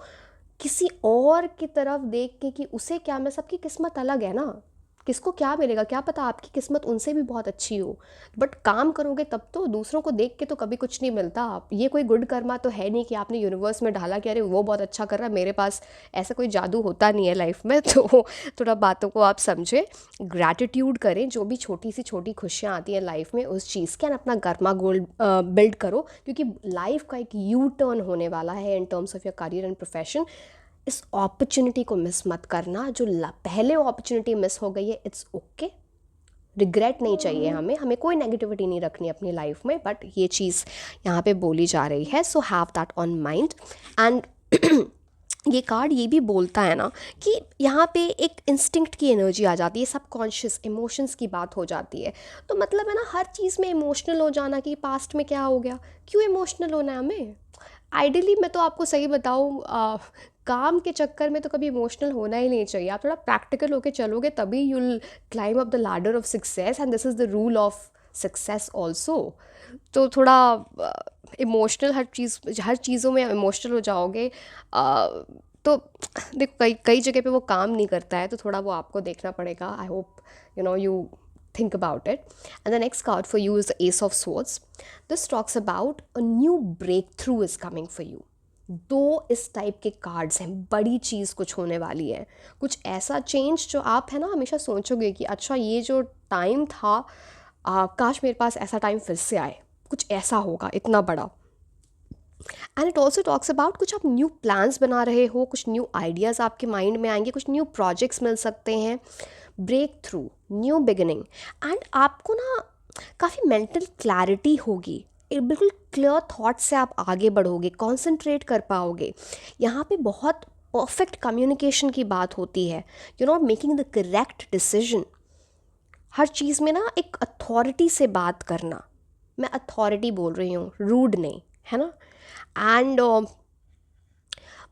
किसी और की तरफ देख के कि उसे क्या, मैं, सबकी किस्मत अलग है ना, किसको क्या मिलेगा क्या पता, आपकी किस्मत उनसे भी बहुत अच्छी हो। बट काम करोगे तब तो, दूसरों को देख के तो कभी कुछ नहीं मिलता। ये कोई गुड कर्मा तो है नहीं कि आपने यूनिवर्स में ढाला कि अरे वो बहुत अच्छा कर रहा है, मेरे पास ऐसा कोई जादू होता नहीं है लाइफ में। तो थोड़ा बातों को आप समझें, ग्रैटिट्यूड करें, जो भी छोटी सी छोटी खुशियाँ आती हैं लाइफ में उस चीज़ के, अपना कर्मा गोल्ड बिल्ड करो, क्योंकि लाइफ का एक यू टर्न होने वाला है इन terms of your career and profession. इस अपॉर्चुनिटी को मिस मत करना। जो पहले अपॉर्चुनिटी मिस हो गई है, इट्स ओके, रिग्रेट नहीं चाहिए हमें कोई नेगेटिविटी नहीं रखनी अपनी लाइफ में। बट ये चीज़ यहाँ पे बोली जा रही है, so have that on mind. And ये कार्ड ये भी बोलता है ना कि यहाँ पे एक इंस्टिंक्ट की एनर्जी आ जाती है, सबकॉन्शियस इमोशंस की बात हो जाती है। तो मतलब है ना, हर चीज़ में इमोशनल हो जाना कि पास्ट में क्या हो गया, क्यों इमोशनल होना है हमें। आइडियली मैं तो आपको सही बताऊँ, काम के चक्कर में तो कभी इमोशनल होना ही नहीं चाहिए। आप थोड़ा प्रैक्टिकल होके चलोगे तभी you'll climb up the ladder of success, and this is the rule of success also. तो थोड़ा इमोशनल, हर चीज़ों में इमोशनल हो जाओगे तो देखो कई कई जगह पे वो काम नहीं करता है, तो थोड़ा वो आपको देखना पड़ेगा। I hope you think about it. And the next card for you is the Ace of Swords. This talks about a new breakthrough is coming for you. दो इस टाइप के कार्ड्स हैं, बड़ी चीज़ कुछ होने वाली है, कुछ ऐसा चेंज जो आप है ना हमेशा सोचोगे कि अच्छा ये जो टाइम था, काश मेरे पास ऐसा टाइम फिर से आए, कुछ ऐसा होगा इतना बड़ा। And it also talks about कुछ आप न्यू प्लान्स बना रहे हो, कुछ न्यू आइडियाज़ आपके माइंड में आएंगे, कुछ न्यू प्रोजेक्ट्स मिल सकते हैं, breakthrough, new beginning. And आपको ना काफ़ी मेंटल क्लैरिटी होगी, एक बिल्कुल क्लियर थॉट से आप आगे बढ़ोगे, कॉन्सेंट्रेट कर पाओगे। यहाँ पे बहुत परफेक्ट कम्युनिकेशन की बात होती है, मेकिंग द करेक्ट डिसीजन। हर चीज़ में ना एक अथॉरिटी से बात करना, मैं अथॉरिटी बोल रही हूँ, रूड नहीं, है ना। एंड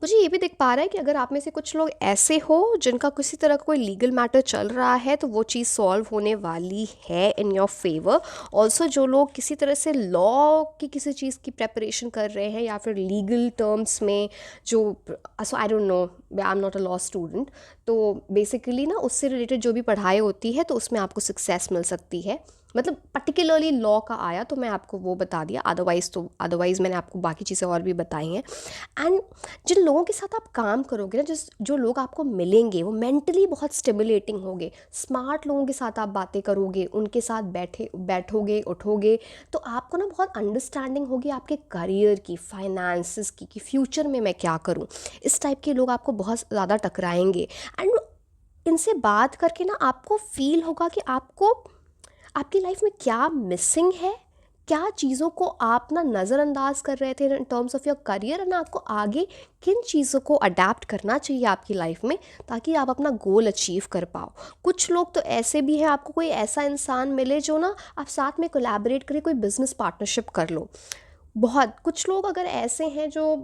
मुझे ये भी दिख पा रहा है कि अगर आप में से कुछ लोग ऐसे हो जिनका किसी तरह का कोई लीगल मैटर चल रहा है, तो वो चीज़ सॉल्व होने वाली है इन योर फेवर। ऑल्सो जो लोग किसी तरह से लॉ की किसी चीज़ की प्रेपरेशन कर रहे हैं या फिर लीगल टर्म्स में जो, so I don't know, I am not a law student, तो बेसिकली ना उससे रिलेटेड जो भी पढ़ाई होती है तो उसमें आपको सक्सेस मिल सकती है। मतलब पर्टिकुलरली लॉ का आया तो मैं आपको वो बता दिया, अदरवाइज़ मैंने आपको बाकी चीज़ें और भी बताई हैं। एंड जिन लोगों के साथ आप काम करोगे ना, जो लोग आपको मिलेंगे वो मेंटली बहुत स्टिमुलेटिंग होंगे। स्मार्ट लोगों के साथ आप बातें करोगे, उनके साथ बैठोगे उठोगे, तो आपको ना बहुत अंडरस्टैंडिंग होगी आपके करियर की, फाइनेंसिस की, कि फ्यूचर में मैं क्या करूँ। इस टाइप के लोग आपको बहुत ज़्यादा टकराएंगे। एंड इनसे बात करके ना आपको फील होगा कि आपको आपकी लाइफ में क्या मिसिंग है, क्या चीज़ों को आप ना नज़रअंदाज कर रहे थे इन terms of your career, and आपको आगे किन चीज़ों को अडेप्ट करना चाहिए आपकी लाइफ में ताकि आप अपना गोल अचीव कर पाओ। कुछ लोग तो ऐसे भी हैं, आपको कोई ऐसा इंसान मिले जो ना आप साथ में कोलैबोरेट करें, कोई बिजनेस पार्टनरशिप कर लो। बहुत कुछ लोग अगर ऐसे हैं जो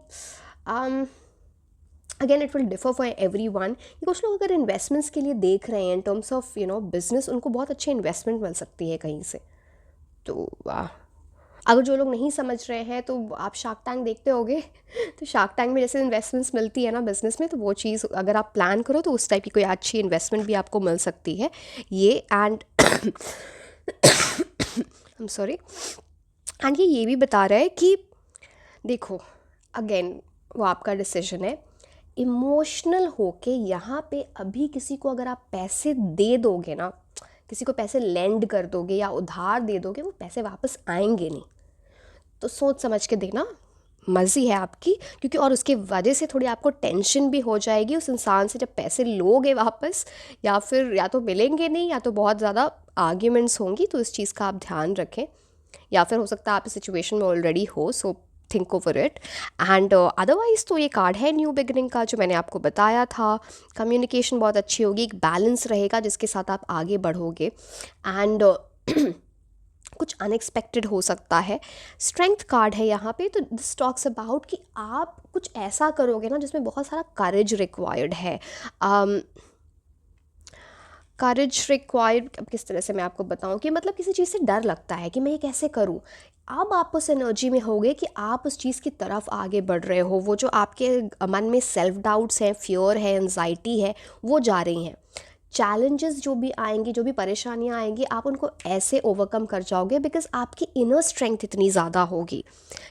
again it will differ for every one, कुछ लोग अगर इन्वेस्टमेंट्स के लिए देख रहे हैं इन टर्म्स ऑफ बिजनेस, उनको बहुत अच्छी इन्वेस्टमेंट मिल सकती है कहीं से। तो अगर जो लोग नहीं समझ रहे हैं तो आप शार्क टैंक देखते होगे तो शार्क टैंक में जैसे इन्वेस्टमेंट्स मिलती है ना बिजनेस में, तो वो चीज़ अगर आप प्लान करो तो उस टाइप की कोई अच्छी इन्वेस्टमेंट भी आपको मिल सकती है ये। And I am sorry, and ये भी बता रहा है कि देखो अगेन वो आपका डिसीजन है, इमोशनल होके यहाँ पे अभी किसी को अगर आप पैसे दे दोगे ना, किसी को पैसे लेंड कर दोगे या उधार दे दोगे, वो पैसे वापस आएंगे नहीं। तो सोच समझ के देना, मर्जी है आपकी, क्योंकि और उसके वजह से थोड़ी आपको टेंशन भी हो जाएगी उस इंसान से जब पैसे लोगे वापस, या फिर या तो मिलेंगे नहीं या तो बहुत ज़्यादा आर्ग्यूमेंट्स होंगी। तो इस चीज़ का आप ध्यान रखें, या फिर हो सकता है आप इस सिचुएशन में ऑलरेडी हो, so think over it. And otherwise तो ये कार्ड है न्यू बिगनिंग का, जो मैंने आपको बताया था। कम्युनिकेशन बहुत अच्छी होगी, एक बैलेंस रहेगा जिसके साथ आप आगे बढ़ोगे। एंड कुछ अनएक्सपेक्टेड हो सकता है। स्ट्रेंथ कार्ड है यहाँ पे, तो दिस टॉक्स अबाउट कि आप कुछ ऐसा करोगे ना जिसमें बहुत सारा करेज रिक्वायर्ड है। करेज रिक्वायर्ड किस तरह से मैं आपको बताऊं, कि मतलब किसी चीज़ से डर लगता है कि मैं ये कैसे करूं। अब आप उस एनर्जी में होगे कि आप उस चीज़ की तरफ आगे बढ़ रहे हो। वो जो आपके मन में सेल्फ डाउट्स हैं, फियर है, एंजाइटी है, वो जा रही हैं। चैलेंजेस जो भी आएंगी, जो भी परेशानियां आएंगी, आप उनको ऐसे ओवरकम कर जाओगे बिकॉज आपकी इनर स्ट्रेंथ इतनी ज़्यादा होगी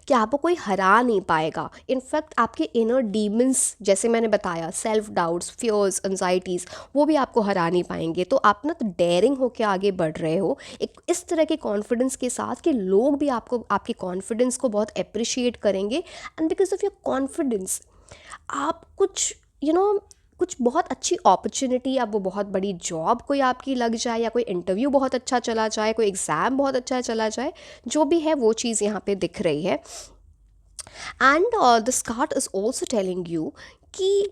कि आपको कोई हरा नहीं पाएगा। इनफैक्ट आपके इनर डीमंस, जैसे मैंने बताया, सेल्फ डाउट्स, फियर्स, एंजाइटीज़, वो भी आपको हरा नहीं पाएंगे। तो आप ना तो डेयरिंग होकर आगे बढ़ रहे हो एक इस तरह के कॉन्फिडेंस के साथ कि लोग भी आपको, आपके कॉन्फिडेंस को बहुत अप्रिशिएट करेंगे। And because of your confidence आप कुछ बहुत अच्छी अपॉर्चुनिटी, अब वो बहुत बड़ी जॉब कोई आपकी लग जाए, या कोई इंटरव्यू बहुत अच्छा चला जाए, कोई एग्ज़ाम बहुत अच्छा चला जाए, जो भी है वो चीज़ यहाँ पे दिख रही है। And this card is also telling you कि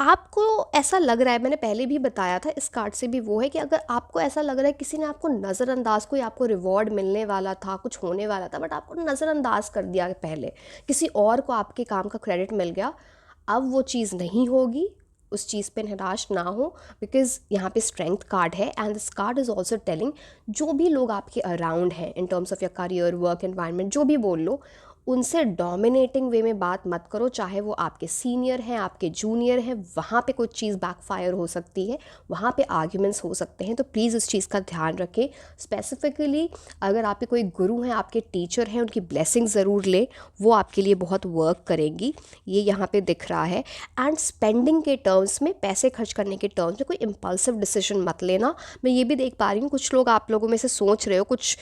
आपको ऐसा लग रहा है, मैंने पहले भी बताया था इस कार्ड से भी, वो है कि अगर आपको ऐसा लग रहा है किसी ने आपको नज़रअंदाज, कोई आपको रिवॉर्ड मिलने वाला था, कुछ होने वाला था, बट आपको नज़रअंदाज कर दिया पहले, किसी और को आपके काम का क्रेडिट मिल गया, अब वो चीज़ नहीं होगी, उस चीज़ पे निराश ना हो, बिकॉज यहाँ पे स्ट्रेंथ कार्ड है and this card is also telling जो भी लोग आपके अराउंड हैं इन terms of your career, work environment, जो भी बोल लो, उनसे डोमिनेटिंग वे में बात मत करो, चाहे वो आपके सीनियर हैं, आपके जूनियर हैं, वहाँ पे कुछ चीज़ बैकफायर हो सकती है, वहाँ पे आर्ग्यूमेंट्स हो सकते हैं, तो प्लीज़ इस चीज़ का ध्यान रखें। स्पेसिफिकली अगर आपके कोई गुरु हैं, आपके टीचर हैं, उनकी ब्लेसिंग ज़रूर लें, वो आपके लिए बहुत वर्क करेंगी, ये यहाँ पे दिख रहा है। एंड स्पेंडिंग के टर्म्स में, पैसे खर्च करने के टर्म्स में कोई इम्पल्सिव डिसीजन मत लेना। मैं ये भी देख पा रही हूँ कुछ लोग, आप लोगों में से सोच रहे हो कुछ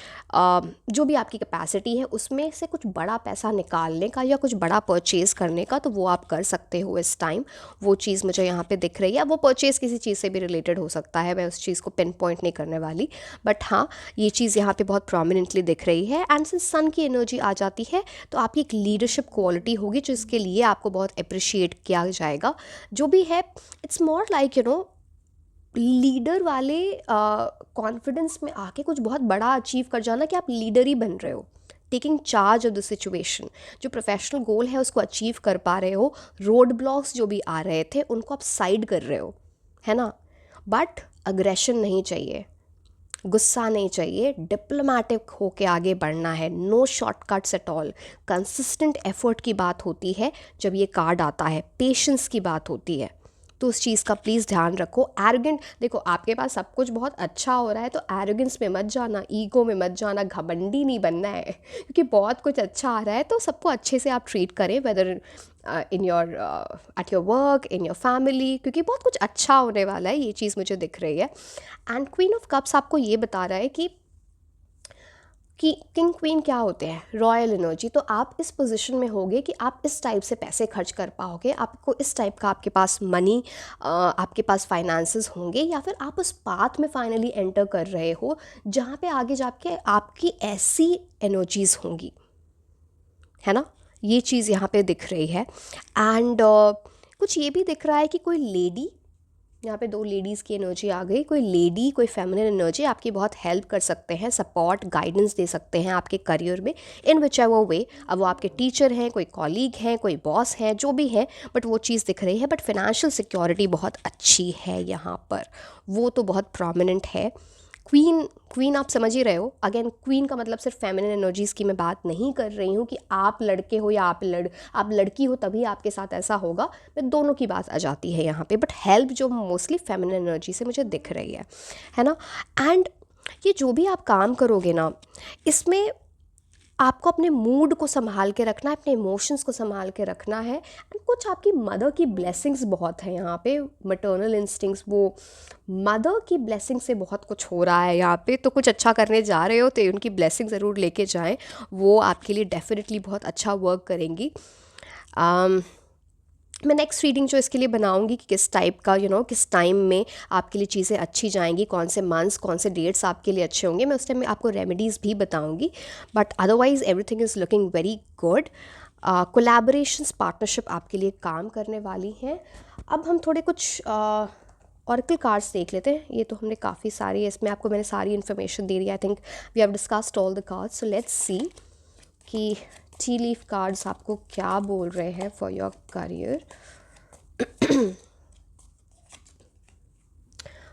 जो भी आपकी कैपेसिटी है उसमें से कुछ बड़ा पैसा निकालने का या कुछ बड़ा परचेज़ करने का, तो वो आप कर सकते हो इस टाइम, वो चीज़ मुझे यहाँ पे दिख रही है। वो परचेज़ किसी चीज़ से भी रिलेटेड हो सकता है, मैं उस चीज़ को पिन पॉइंट नहीं करने वाली, बट हाँ ये चीज़ यहाँ पे बहुत प्रोमिनेंटली दिख रही है। एंड सिंस सन की एनर्जी आ जाती है तो आपकी एक लीडरशिप क्वालिटी होगी जिसके लिए आपको बहुत अप्रिशिएट किया जाएगा। जो भी है, इट्स मोर लाइक लीडर वाले कॉन्फिडेंस में आके कुछ बहुत बड़ा अचीव कर जाना कि आप लीडर ही बन रहे हो, taking charge of the situation, जो प्रोफेशनल गोल है उसको अचीव कर पा रहे हो, रोड ब्लॉक्स जो भी आ रहे थे उनको आप साइड कर रहे हो, है ना। बट अग्रेशन नहीं चाहिए, गुस्सा नहीं चाहिए, डिप्लोमेटिक होके आगे बढ़ना है, no shortcuts at all. Consistent effort की बात होती है जब ये कार्ड आता है, पेशेंस की बात होती है, तो उस चीज़ का प्लीज़ ध्यान रखो। एरोगेंट, देखो आपके पास सब कुछ बहुत अच्छा हो रहा है तो एरोगेंस में मत जाना, ईगो में मत जाना, घमंडी नहीं बनना है, क्योंकि बहुत कुछ अच्छा आ रहा है तो सबको अच्छे से आप ट्रीट करें, whether in your at your work, in your family, क्योंकि बहुत कुछ अच्छा होने वाला है, ये चीज़ मुझे दिख रही है। एंड क्वीन ऑफ कप्स आपको ये बता रहा है कि किंग क्वीन क्या होते हैं, रॉयल एनर्जी, तो आप इस पोजीशन में होगे कि आप इस टाइप से पैसे खर्च कर पाओगे, आपको इस टाइप का, आपके पास मनी, आपके पास फाइनेंसेस होंगे, या फिर आप उस पाथ में फाइनली एंटर कर रहे हो जहाँ पे आगे जाके आपकी ऐसी एनर्जीज़ होंगी, है ना। ये चीज़ यहाँ पे दिख रही है। एंड कुछ ये भी दिख रहा है कि कोई लेडी, यहाँ पे दो लेडीज़ की एनर्जी आ गई, कोई लेडी, कोई फेमिनिन एनर्जी आपकी बहुत हेल्प कर सकते हैं, सपोर्ट, गाइडेंस दे सकते हैं आपके करियर में इन विच एवर वे। अब वो आपके टीचर हैं, कोई कॉलीग हैं, कोई बॉस हैं, जो भी हैं, बट वो चीज़ दिख रही है। बट फिनेंशियल सिक्योरिटी बहुत अच्छी है यहाँ पर, वो तो बहुत प्रोमिनेंट है। क्वीन आप समझ ही रहे हो, अगेन क्वीन का मतलब सिर्फ फेमिनिन एनर्जीज़ की मैं बात नहीं कर रही हूँ कि आप लड़के हो या आप लड़की हो तभी आपके साथ ऐसा होगा, मैं दोनों की बात आ जाती है यहाँ पे, बट हेल्प जो मोस्टली फेमिनिन एनर्जी से मुझे दिख रही है ना। एंड ये जो भी आप काम करोगे ना, इसमें आपको अपने मूड को संभाल के रखना है, अपने इमोशंस को संभाल के रखना है। एंड कुछ आपकी मदर की ब्लेसिंग्स बहुत है यहाँ पे, मैटरनल इंस्टिंक्ट्स, वो मदर की ब्लेसिंग से बहुत कुछ हो रहा है यहाँ पे, तो कुछ अच्छा करने जा रहे हो तो उनकी ब्लेसिंग ज़रूर लेके जाएं, वो आपके लिए डेफिनेटली बहुत अच्छा वर्क करेंगी। मैं नेक्स्ट रीडिंग जो इसके लिए बनाऊंगी कि किस टाइप का किस टाइम में आपके लिए चीज़ें अच्छी जाएंगी, कौन से मंथ्स, कौन से डेट्स आपके लिए अच्छे होंगे, मैं उस टाइम में आपको रेमेडीज़ भी बताऊंगी। But otherwise everything is looking very good. Collaborations, partnership आपके लिए काम करने वाली हैं। अब हम थोड़े कुछ ऑरेकल कार्ड्स देख लेते हैं। ये तो हमने काफ़ी सारी, इसमें आपको मैंने सारी इन्फॉर्मेशन दे दी। I think we have discussed all the cards, so let's see कि टी लीफ कार्ड्स आपको क्या बोल रहे हैं for your career.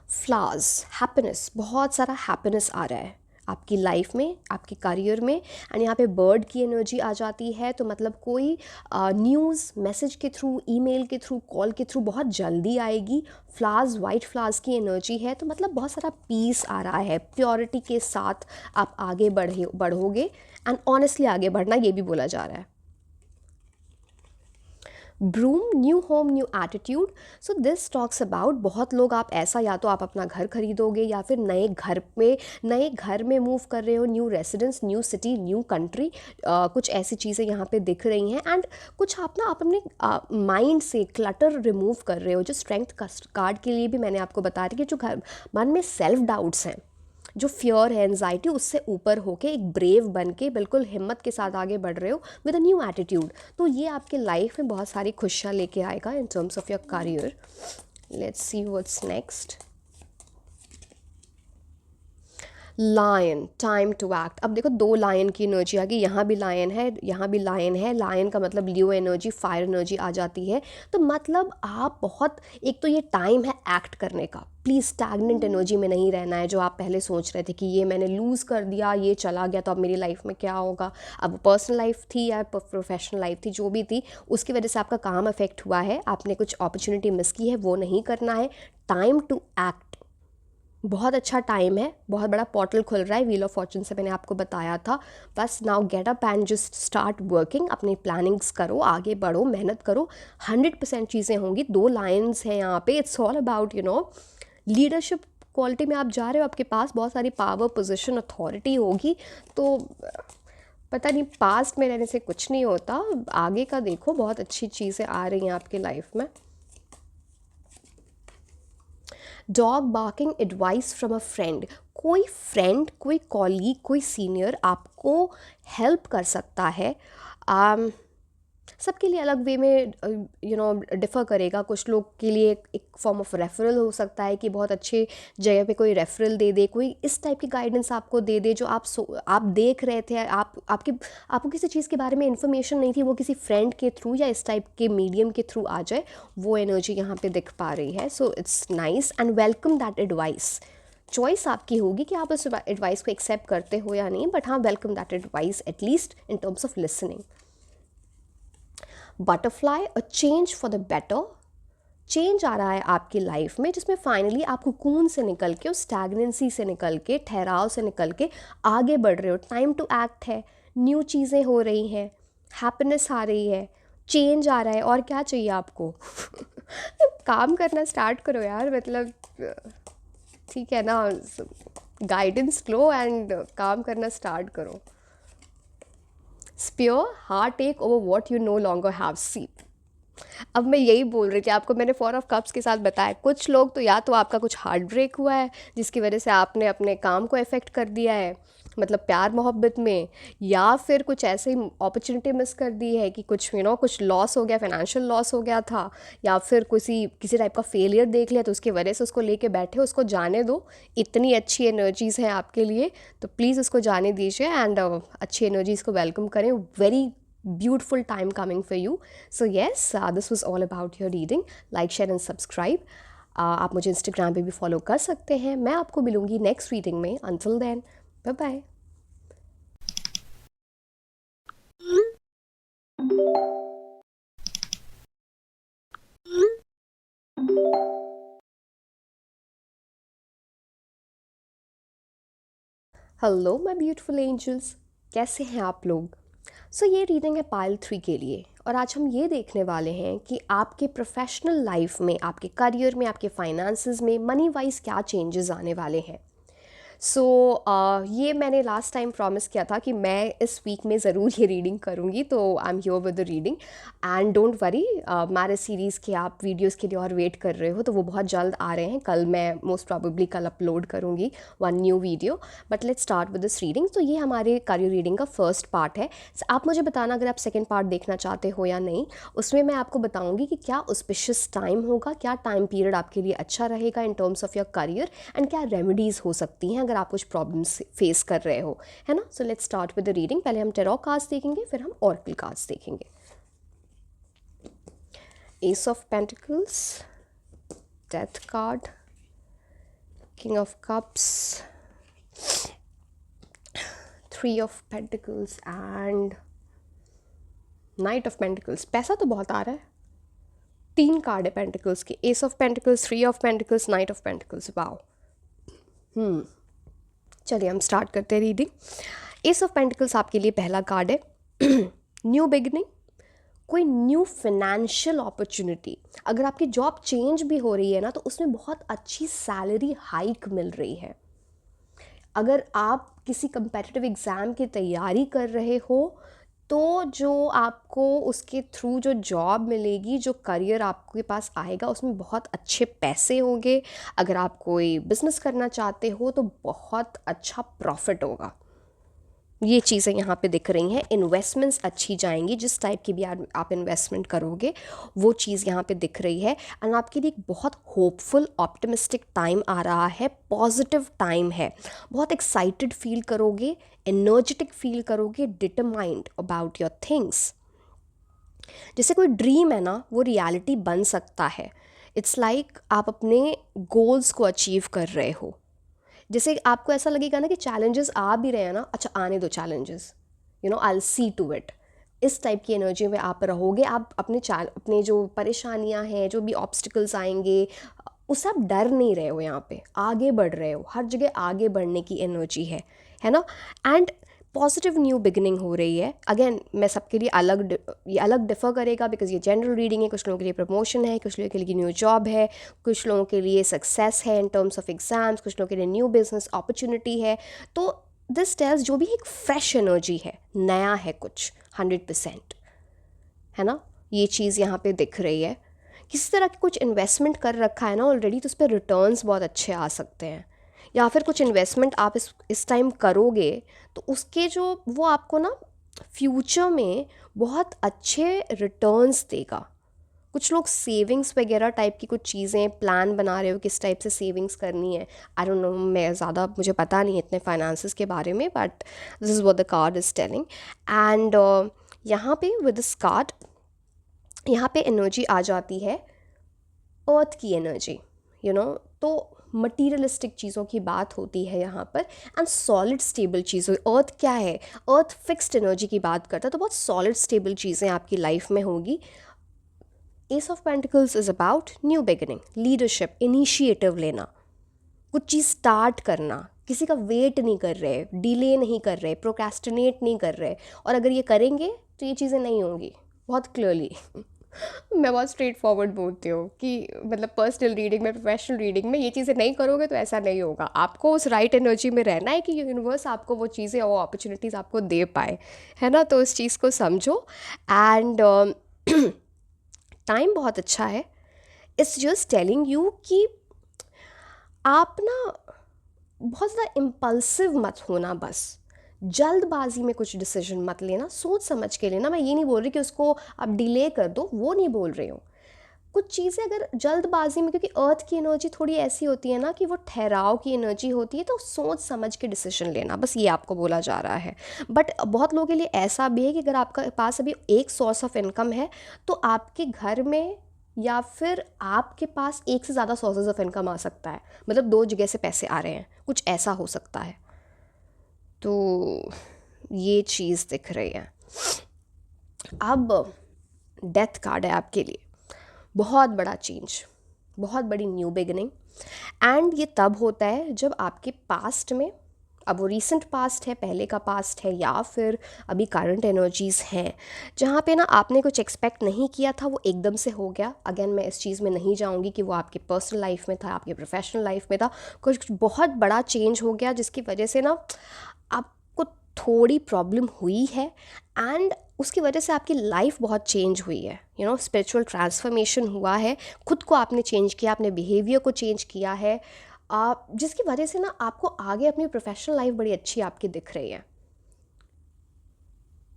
Flowers, happiness, बहुत सारा हैप्पीनेस आ रहा है आपकी लाइफ में, आपके करियर में। एंड यहाँ पे बर्ड की एनर्जी आ जाती है, तो मतलब कोई न्यूज़ मैसेज के थ्रू, ईमेल के थ्रू, कॉल के थ्रू बहुत जल्दी आएगी। फ्लावर्स, वाइट फ्लावर्स की एनर्जी है, तो मतलब बहुत सारा पीस आ रहा है, प्योरिटी के साथ आप आगे बढ़ोगे। एंड ऑनेस्टली आगे बढ़ना, ये भी बोला जा रहा है। Broom, new home, new attitude, so this talks about, बहुत लोग आप ऐसा, या तो आप अपना घर खरीदोगे या फिर नए घर में मूव कर रहे हो, new residence, new city, new country, कुछ ऐसी चीज़ें यहाँ पे दिख रही हैं। एंड कुछ आप अपने माइंड से क्लटर रिमूव कर रहे हो, जो स्ट्रेंथ कार्ड के लिए भी मैंने आपको बता दी कि जो मन में सेल्फ डाउट्स हैं जो फियर है, एंजाइटी, उससे ऊपर होके एक ब्रेव बन के बिल्कुल हिम्मत के साथ आगे बढ़ रहे हो विद अ न्यू एटीट्यूड। तो ये आपके लाइफ में बहुत सारी खुशियाँ लेके आएगा in terms of your career. Let's see what's next. Lion, time to act. अब देखो, दो लायन की एनर्जी आ गई, यहाँ भी लायन है, यहाँ भी लायन है। लायन का मतलब लियो एनर्जी, फायर एनर्जी आ जाती है। तो मतलब आप बहुत, एक तो ये टाइम है एक्ट करने का। प्लीज़ स्टैगनेंट एनर्जी में नहीं रहना है, जो आप पहले सोच रहे थे कि ये मैंने लूज़ कर दिया, ये चला गया, तो अब मेरी लाइफ में क्या होगा। अब पर्सनल लाइफ थी या प्रोफेशनल लाइफ थी, जो भी थी, उसकी वजह से आपका काम अफेक्ट हुआ है, आपने कुछ अपॉर्चुनिटी मिस की है, वो नहीं करना है। टाइम टू एक्ट, बहुत अच्छा टाइम है, बहुत बड़ा पोर्टल खुल रहा है व्हील ऑफ फॉर्चून से, मैंने आपको बताया था। बस now get up and just start working, अपनी प्लानिंग्स करो, आगे बढ़ो, मेहनत करो, 100% चीज़ें होंगी। दो लाइन्स हैं यहाँ पे, it's all about leadership quality में आप जा रहे हो, आपके पास बहुत सारी पावर, पोजीशन, अथॉरिटी होगी। तो पता नहीं, पास्ट में रहने से कुछ नहीं होता, आगे का देखो, बहुत अच्छी चीज़ें आ रही हैं आपकी लाइफ में। Dog barking, advice from a friend. कोई फ्रेंड, कोई कॉलीग, कोई सीनियर आपको हेल्प कर सकता है। सबके लिए अलग वे में डिफ़र करेगा। कुछ लोग के लिए एक फॉर्म ऑफ रेफरल हो सकता है कि बहुत अच्छे जगह पे कोई रेफरल दे दे, कोई इस टाइप की गाइडेंस आपको दे दे जो आप देख रहे थे, आपको किसी चीज़ के बारे में इन्फॉर्मेशन नहीं थी, वो किसी फ्रेंड के थ्रू या इस टाइप के मीडियम के थ्रू आ जाए, वो एनर्जी यहाँ पे दिख पा रही है। So it's nice and welcome that advice. Choice आपकी होगी कि आप उस एडवाइस को एक्सेप्ट करते हो या नहीं, बट हाँ, welcome that advice at least in terms of listening. Butterfly, a change for the better. Change आ रहा है आपकी लाइफ में, जिसमें फाइनली आप कोकून से निकल के, उस स्टैग्नेंसी से निकल के, ठहराव से निकल के आगे बढ़ रहे हो। टाइम टू एक्ट है, न्यू चीज़ें हो रही हैं, हैप्पीनेस आ रही है, चेंज आ रहा है, और क्या चाहिए आपको। काम करना स्टार्ट करो यार, मतलब ठीक है ना, गाइडेंस लो एंड काम करना स्टार्ट करो। Spear, heart take over what you no longer have see. अब मैं यही बोल रही थी आपको, मैंने 4 ऑफ कप्स के साथ बताया, कुछ लोग तो या तो आपका कुछ हार्ट ब्रेक हुआ है जिसकी वजह से आपने अपने काम को इफ़ेक्ट कर दिया है, मतलब प्यार मोहब्बत में, या फिर कुछ ऐसे ही अपॉर्चुनिटी मिस कर दी है कि कुछ कुछ लॉस हो गया, फाइनेंशियल लॉस हो गया था, या फिर किसी टाइप का फेलियर देख लिया, तो उसकी वजह से उसको लेके बैठे, उसको जाने दो। इतनी अच्छी एनर्जीज़ हैं आपके लिए, तो प्लीज़ उसको जाने दीजिए एंड अच्छी एनर्जीज़ को वेलकम करें। Very beautiful time coming for you. So yes, this was all about your reading. Like, share and subscribe. आप मुझे इंस्टाग्राम पे भी फॉलो कर सकते हैं। मैं आपको मिलूँगी नेक्स्ट रीडिंग में। Until then, bye bye. Hello my beautiful angels, कैसे हैं आप लोग। सो ये रीडिंग है पाइल 3 के लिए, और आज हम ये देखने वाले हैं कि आपके प्रोफेशनल लाइफ में, आपके करियर में, आपके फाइनेंसेस में मनी वाइज क्या चेंजेस आने वाले हैं। सो ये मैंने लास्ट टाइम प्रॉमिस किया था कि मैं इस वीक में ज़रूर ये रीडिंग करूँगी, तो I am here with the reading and don't worry, marriage series के आप वीडियोस के लिए और वेट कर रहे हो, तो वो बहुत जल्द आ रहे हैं। कल मैं मोस्ट प्रॉबेबली कल अपलोड करूँगी 1 new video. But let's start with this reading. तो ये हमारे करियर रीडिंग का फर्स्ट पार्ट है। आप मुझे बताना अगर आप सेकेंड पार्ट देखना चाहते हो या नहीं। उसमें मैं आपको बताऊँगी कि क्या ऑस्पिशियस टाइम होगा, क्या टाइम पीरियड आपके लिए अच्छा रहेगा इन terms of your career, and क्या रेमेडीज़ हो सकती हैं अगर आप कुछ प्रॉब्लम्स फेस कर रहे हो, है ना। So let's start with the reading. पहले हम टैरो कार्ड्स देखेंगे, फिर हम ऑरेकल कार्ड्स देखेंगे। S of pentacles, death card, king of cups, 3 of pentacles and night of pentacles. पैसा तो बहुत आ रहा है। 3 कार्ड है पेंटिकल्स की, S of pentacles, 3 of pentacles, night of pentacles. Wow. चलिए हम स्टार्ट करते हैं रीडिंग। एस ऑफ पेंटिकल्स आपके लिए पहला कार्ड है। न्यू बिगिनिंग, कोई न्यू फाइनेंशियल अपॉर्चुनिटी। अगर आपकी जॉब चेंज भी हो रही है ना, तो उसमें बहुत अच्छी सैलरी हाइक मिल रही है। अगर आप किसी कंपेटिटिव एग्ज़ाम की तैयारी कर रहे हो, तो जो आपको उसके थ्रू जो जॉब मिलेगी, जो करियर आपके पास आएगा, उसमें बहुत अच्छे पैसे होंगे। अगर आप कोई बिज़नेस करना चाहते हो तो बहुत अच्छा प्रॉफिट होगा। ये चीज़ें यहाँ पे दिख रही हैं। इन्वेस्टमेंट्स अच्छी जाएंगी, जिस टाइप की भी आप इन्वेस्टमेंट करोगे वो चीज़ यहाँ पे दिख रही है। एंड आपके लिए एक बहुत होपफुल ऑप्टिमिस्टिक टाइम आ रहा है, पॉजिटिव टाइम है। बहुत एक्साइटेड फील करोगे, एनर्जेटिक फील करोगे, डिटरमाइंड अबाउट योर थिंग्स। जैसे कोई ड्रीम है ना, वो रियलिटी बन सकता है। इट्स लाइक आप अपने गोल्स को अचीव कर रहे हो। जैसे आपको ऐसा लगेगा ना कि चैलेंजेस आ भी रहे हैं ना, अच्छा आने दो challenges, I see to it. इस टाइप की एनर्जी में आप रहोगे। आप अपने जो परेशानियां हैं, जो भी ऑब्स्टिकल्स आएंगे, उससे आप डर नहीं रहे हो, यहाँ पे आगे बढ़ रहे हो। हर जगह आगे बढ़ने की एनर्जी है ना। एंड पॉजिटिव न्यू बिगिनिंग हो रही है। अगेन मैं सबके लिए ये अलग डिफ़र करेगा, बिकॉज ये जनरल रीडिंग है। कुछ लोगों के लिए प्रमोशन है, कुछ लोगों के लिए न्यू जॉब है, कुछ लोगों के लिए सक्सेस है इन टर्म्स ऑफ एग्जाम्स, कुछ लोगों के लिए न्यू बिजनेस अपॉर्चुनिटी है। तो दिस टेल्स जो भी एक फ्रेश एनर्जी है, नया है कुछ, 100%, है ना। ये चीज़ यहाँ पे दिख रही है। किसी तरह की कुछ इन्वेस्टमेंट कर रखा है ना ऑलरेडी, तो उस पर रिटर्न्स बहुत अच्छे आ सकते हैं। या फिर कुछ इन्वेस्टमेंट आप इस टाइम करोगे तो उसके जो वो आपको ना फ्यूचर में बहुत अच्छे रिटर्न्स देगा। कुछ लोग सेविंग्स वगैरह टाइप की कुछ चीज़ें प्लान बना रहे हो, किस टाइप से सेविंग्स करनी है। आई डोंट नो, मैं ज़्यादा मुझे पता नहीं है इतने फाइनेंसेस के बारे में, but this is what the card is telling. And यहाँ पे विद दिस कार्ड, यहाँ पे एनर्जी आ जाती है अर्थ की एनर्जी, तो मटीरियलिस्टिक चीज़ों की बात होती है यहाँ पर। एंड सॉलिड स्टेबल चीज़ों, अर्थ क्या है, अर्थ फिक्स्ड एनर्जी की बात करता है, तो बहुत सॉलिड स्टेबल चीज़ें आपकी लाइफ में होगी। S of pentacles is about new beginning, leadership, initiative लेना, कुछ चीज़ स्टार्ट करना, किसी का वेट नहीं कर रहे, डिले नहीं कर रहे, प्रोक्रेस्टिनेट नहीं कर रहे। और अगर ये करेंगे तो ये चीज़ें नहीं होंगी, बहुत क्लियरली। मैं बहुत स्ट्रेट फॉरवर्ड बोलती हूँ कि मतलब पर्सनल रीडिंग में, प्रोफेशनल रीडिंग में, ये चीज़ें नहीं करोगे तो ऐसा नहीं होगा। आपको उस राइट एनर्जी में रहना है कि यूनिवर्स आपको वो चीज़ें, वो अपॉर्चुनिटीज़ आपको दे पाए, है ना। तो इस चीज़ को समझो। एंड टाइम बहुत अच्छा है। इट्स जस्ट टेलिंग यू कि आप ना बहुत ज़्यादा इम्पल्सिव मत होना, बस जल्दबाजी में कुछ डिसीजन मत लेना, सोच समझ के लेना। मैं ये नहीं बोल रही कि उसको आप डिले कर दो, वो नहीं बोल रही हूँ। कुछ चीज़ें अगर जल्दबाजी में, क्योंकि अर्थ की एनर्जी थोड़ी ऐसी होती है ना कि वो ठहराव की एनर्जी होती है, तो सोच समझ के डिसीजन लेना, बस ये आपको बोला जा रहा है। बट बहुत लोगों के लिए ऐसा भी है कि अगर आपका पास अभी एक सोर्स ऑफ इनकम है, तो आपके घर में या फिर आपके पास एक से ज़्यादा सोर्सेज ऑफ इनकम आ सकता है, मतलब दो जगह से पैसे आ रहे हैं, कुछ ऐसा हो सकता है। तो ये चीज़ दिख रही है। अब डेथ कार्ड है आपके लिए, बहुत बड़ा चेंज, बहुत बड़ी न्यू बिगिनिंग। एंड ये तब होता है जब आपके पास्ट में, अब वो रीसेंट पास्ट है, पहले का पास्ट है, या फिर अभी करंट एनर्जीज़ हैं, जहाँ पे ना आपने कुछ एक्सपेक्ट नहीं किया था, वो एकदम से हो गया। अगेन मैं इस चीज़ में नहीं जाऊँगी कि वो आपके पर्सनल लाइफ में था, आपके प्रोफेशनल लाइफ में था, कुछ बहुत बड़ा चेंज हो गया जिसकी वजह से ना आपको थोड़ी प्रॉब्लम हुई है। एंड उसकी वजह से आपकी लाइफ बहुत चेंज हुई है, स्पिरिचुअल ट्रांसफॉर्मेशन हुआ है, खुद को आपने चेंज किया, अपने बिहेवियर को चेंज किया है, जिसकी वजह से ना आपको आगे अपनी प्रोफेशनल लाइफ बड़ी अच्छी आपकी दिख रही है।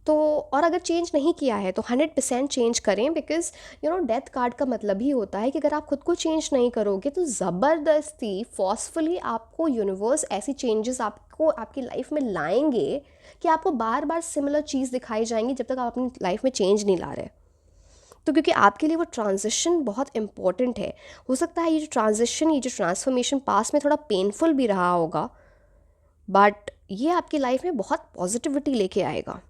तो और अगर चेंज नहीं किया है तो 100% चेंज करें, बिकॉज डेथ कार्ड का मतलब ही होता है कि अगर आप खुद को चेंज नहीं करोगे तो ज़बरदस्ती फोर्सफुली आपको यूनिवर्स ऐसी चेंजेस आपको आपकी लाइफ में लाएंगे कि आपको बार बार सिमिलर चीज़ दिखाई जाएंगी जब तक आप अपनी लाइफ में चेंज नहीं ला रहे। तो क्योंकि आपके लिए वो ट्रांजिशन बहुत इंपॉर्टेंट है, हो सकता है ये जो ट्रांजिशन, ये जो ट्रांसफॉर्मेशन पास में थोड़ा पेनफुल भी रहा होगा, बट ये आपकी लाइफ में बहुत पॉजिटिविटी लेके आएगा।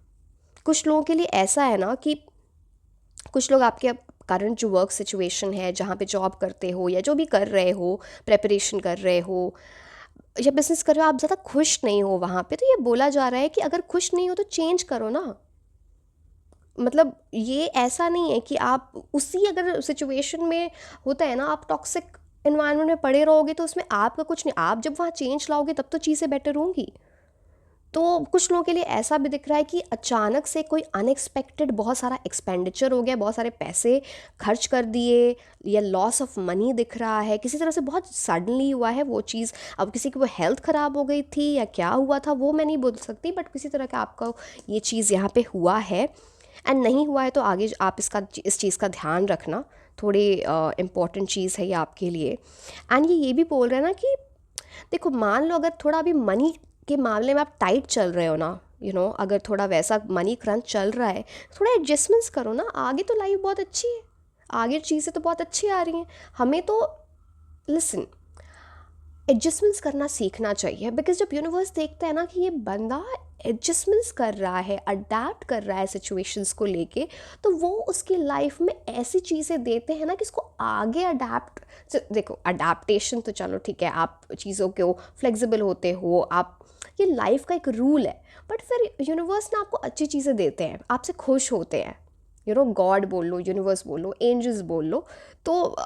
कुछ लोगों के लिए ऐसा है ना कि कुछ लोग आपके करंट जो वर्क सिचुएशन है, जहाँ पे जॉब करते हो या जो भी कर रहे हो, प्रेपरेशन कर रहे हो या बिजनेस कर रहे हो, आप ज़्यादा खुश नहीं हो वहाँ पे, तो ये बोला जा रहा है कि अगर खुश नहीं हो तो चेंज करो ना। मतलब ये ऐसा नहीं है कि आप उसी, अगर सिचुएशन में होता है ना, आप टॉक्सिक एनवायरनमेंट में पड़े रहोगे तो उसमें आपका कुछ नहीं, आप जब वहाँ चेंज लाओगे तब तो चीज़ें बेटर होंगी। तो कुछ लोगों के लिए ऐसा भी दिख रहा है कि अचानक से कोई अनएक्सपेक्टेड बहुत सारा एक्सपेंडिचर हो गया, बहुत सारे पैसे खर्च कर दिए, या लॉस ऑफ मनी दिख रहा है, किसी तरह से बहुत सडनली हुआ है वो चीज़। अब किसी की वो हेल्थ ख़राब हो गई थी या क्या हुआ था वो मैं नहीं बोल सकती, बट किसी तरह का आपका ये चीज़ यहाँ पे हुआ है। एंड नहीं हुआ है तो आगे आप इस चीज़ का ध्यान रखना, थोड़ी इम्पॉर्टेंट चीज़ है ये आपके लिए। एंड ये भी बोल रहे हैं ना कि देखो, मान लो अगर थोड़ा अभी मनी के मामले में आप टाइट चल रहे हो ना, अगर थोड़ा वैसा मनी क्रंच चल रहा है, थोड़ा एडजस्टमेंट्स करो ना, आगे तो लाइफ बहुत अच्छी है, आगे चीज़ें तो बहुत अच्छी आ रही हैं। हमें तो लिसन, एडजस्टमेंट्स करना सीखना चाहिए, बिकॉज जब यूनिवर्स देखता है ना कि ये बंदा एडजस्टमेंट्स कर रहा है, अडेप्ट कर रहा है सिचुएशंस को लेके, तो वो उसकी लाइफ में ऐसी चीज़ें देते हैं ना कि इसको आगे अडेप्ट। देखो, अडेप्टेशन तो चलो ठीक है, आप चीज़ों के फ्लेक्सिबल होते हो, आप, ये लाइफ का एक रूल है, बट फिर यूनिवर्स ना आपको अच्छी चीज़ें देते हैं, आपसे खुश होते हैं। गॉड बोल लो, यूनिवर्स बोल लो, एंजल्स बोल लो। तो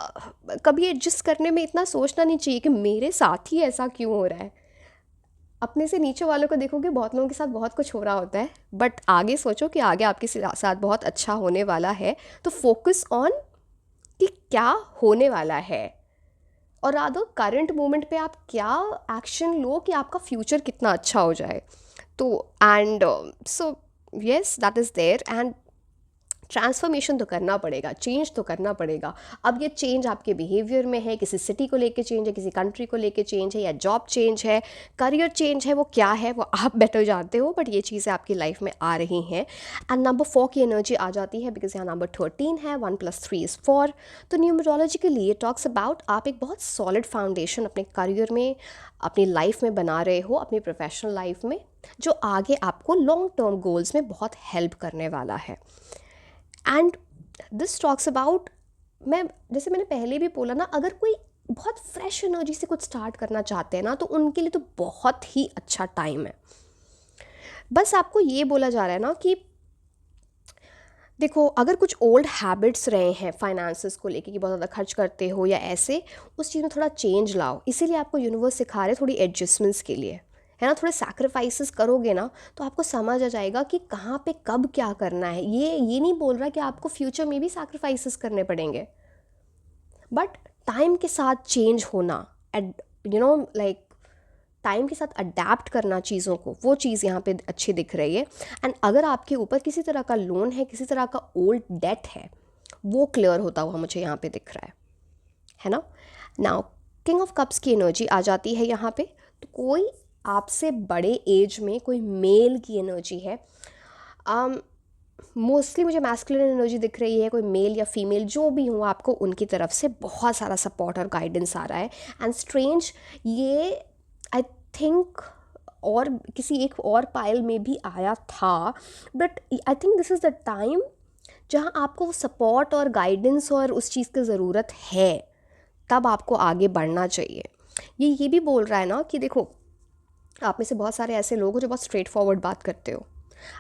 कभी एडजस्ट करने में इतना सोचना नहीं चाहिए कि मेरे साथ ही ऐसा क्यों हो रहा है। अपने से नीचे वालों को देखोगे, बहुत लोगों के साथ बहुत कुछ हो रहा होता है, बट आगे सोचो कि आगे आपके साथ बहुत अच्छा होने वाला है। तो फोकस ऑन कि क्या होने वाला है, और रादर करंट मोमेंट पे आप क्या एक्शन लो कि आपका फ्यूचर कितना अच्छा हो जाए। तो and so yes, that is there. And transformation तो करना पड़ेगा, चेंज तो करना पड़ेगा। अब ये चेंज आपके बिहेवियर में है, किसी सिटी को लेके चेंज है, किसी कंट्री को लेके चेंज है, या जॉब चेंज है, करियर चेंज है, वो क्या है वो आप बेटर जानते हो, बट ये चीज़ें आपकी लाइफ में आ रही हैं। एंड नंबर 4 की एनर्जी आ जाती है, बिकॉज यहाँ नंबर 13 है, 1+3 इज़ 4। तो न्यूमरोलॉजिकली ये टॉक्स अबाउट आप एक बहुत सॉलिड फाउंडेशन अपने करियर में, अपनी लाइफ में बना रहे हो, अपनी प्रोफेशनल लाइफ में, जो आगे आपको लॉन्ग टर्म गोल्स में बहुत हेल्प करने वाला है। एंड दिस टॉक्स अबाउट, मैं जैसे मैंने पहले भी बोला ना, अगर कोई बहुत फ्रेश एनर्जी से कुछ स्टार्ट करना चाहते हैं ना, तो उनके लिए तो बहुत ही अच्छा टाइम है। बस आपको ये बोला जा रहा है ना कि देखो, अगर कुछ ओल्ड हैबिट्स रहे हैं फाइनेंसेस को लेके कि बहुत ज़्यादा खर्च करते हो या ऐसे, उस चीज़ में थोड़ा चेंज लाओ। इसीलिए आपको यूनिवर्स सिखा रहे हैं थोड़ी एडजस्टमेंट्स के लिए, है ना। थोड़े सैक्रिफाइसेस करोगे ना, तो आपको समझ आ जाएगा कि कहाँ पे कब क्या करना है। ये नहीं बोल रहा कि आपको फ्यूचर में भी सैक्रिफाइसेस करने पड़ेंगे, बट टाइम के साथ चेंज होना, लाइक टाइम के साथ अडेप्ट करना चीज़ों को, वो चीज़ यहाँ पे अच्छी दिख रही है। एंड अगर आपके ऊपर किसी तरह का लोन है, किसी तरह का ओल्ड डेट है, वो क्लियर होता हुआ मुझे यहाँ पे दिख रहा है ना। नाउ किंग ऑफ कप्स की एनर्जी आ जाती है यहाँ पे। तो कोई आपसे बड़े एज में कोई मेल की एनर्जी है, मोस्टली मुझे मैस्कुलिन एनर्जी दिख रही है, कोई मेल या फीमेल जो भी हो, आपको उनकी तरफ से बहुत सारा सपोर्ट और गाइडेंस आ रहा है। एंड स्ट्रेंज, ये आई थिंक और किसी एक और पायल में भी आया था, but I think this is the time जहाँ आपको वो सपोर्ट और गाइडेंस और उस चीज़ की ज़रूरत है, तब आपको आगे बढ़ना चाहिए। ये भी बोल रहा है ना कि देखो, आप में से बहुत सारे ऐसे लोग हो जो बहुत स्ट्रेट फॉरवर्ड बात करते हो,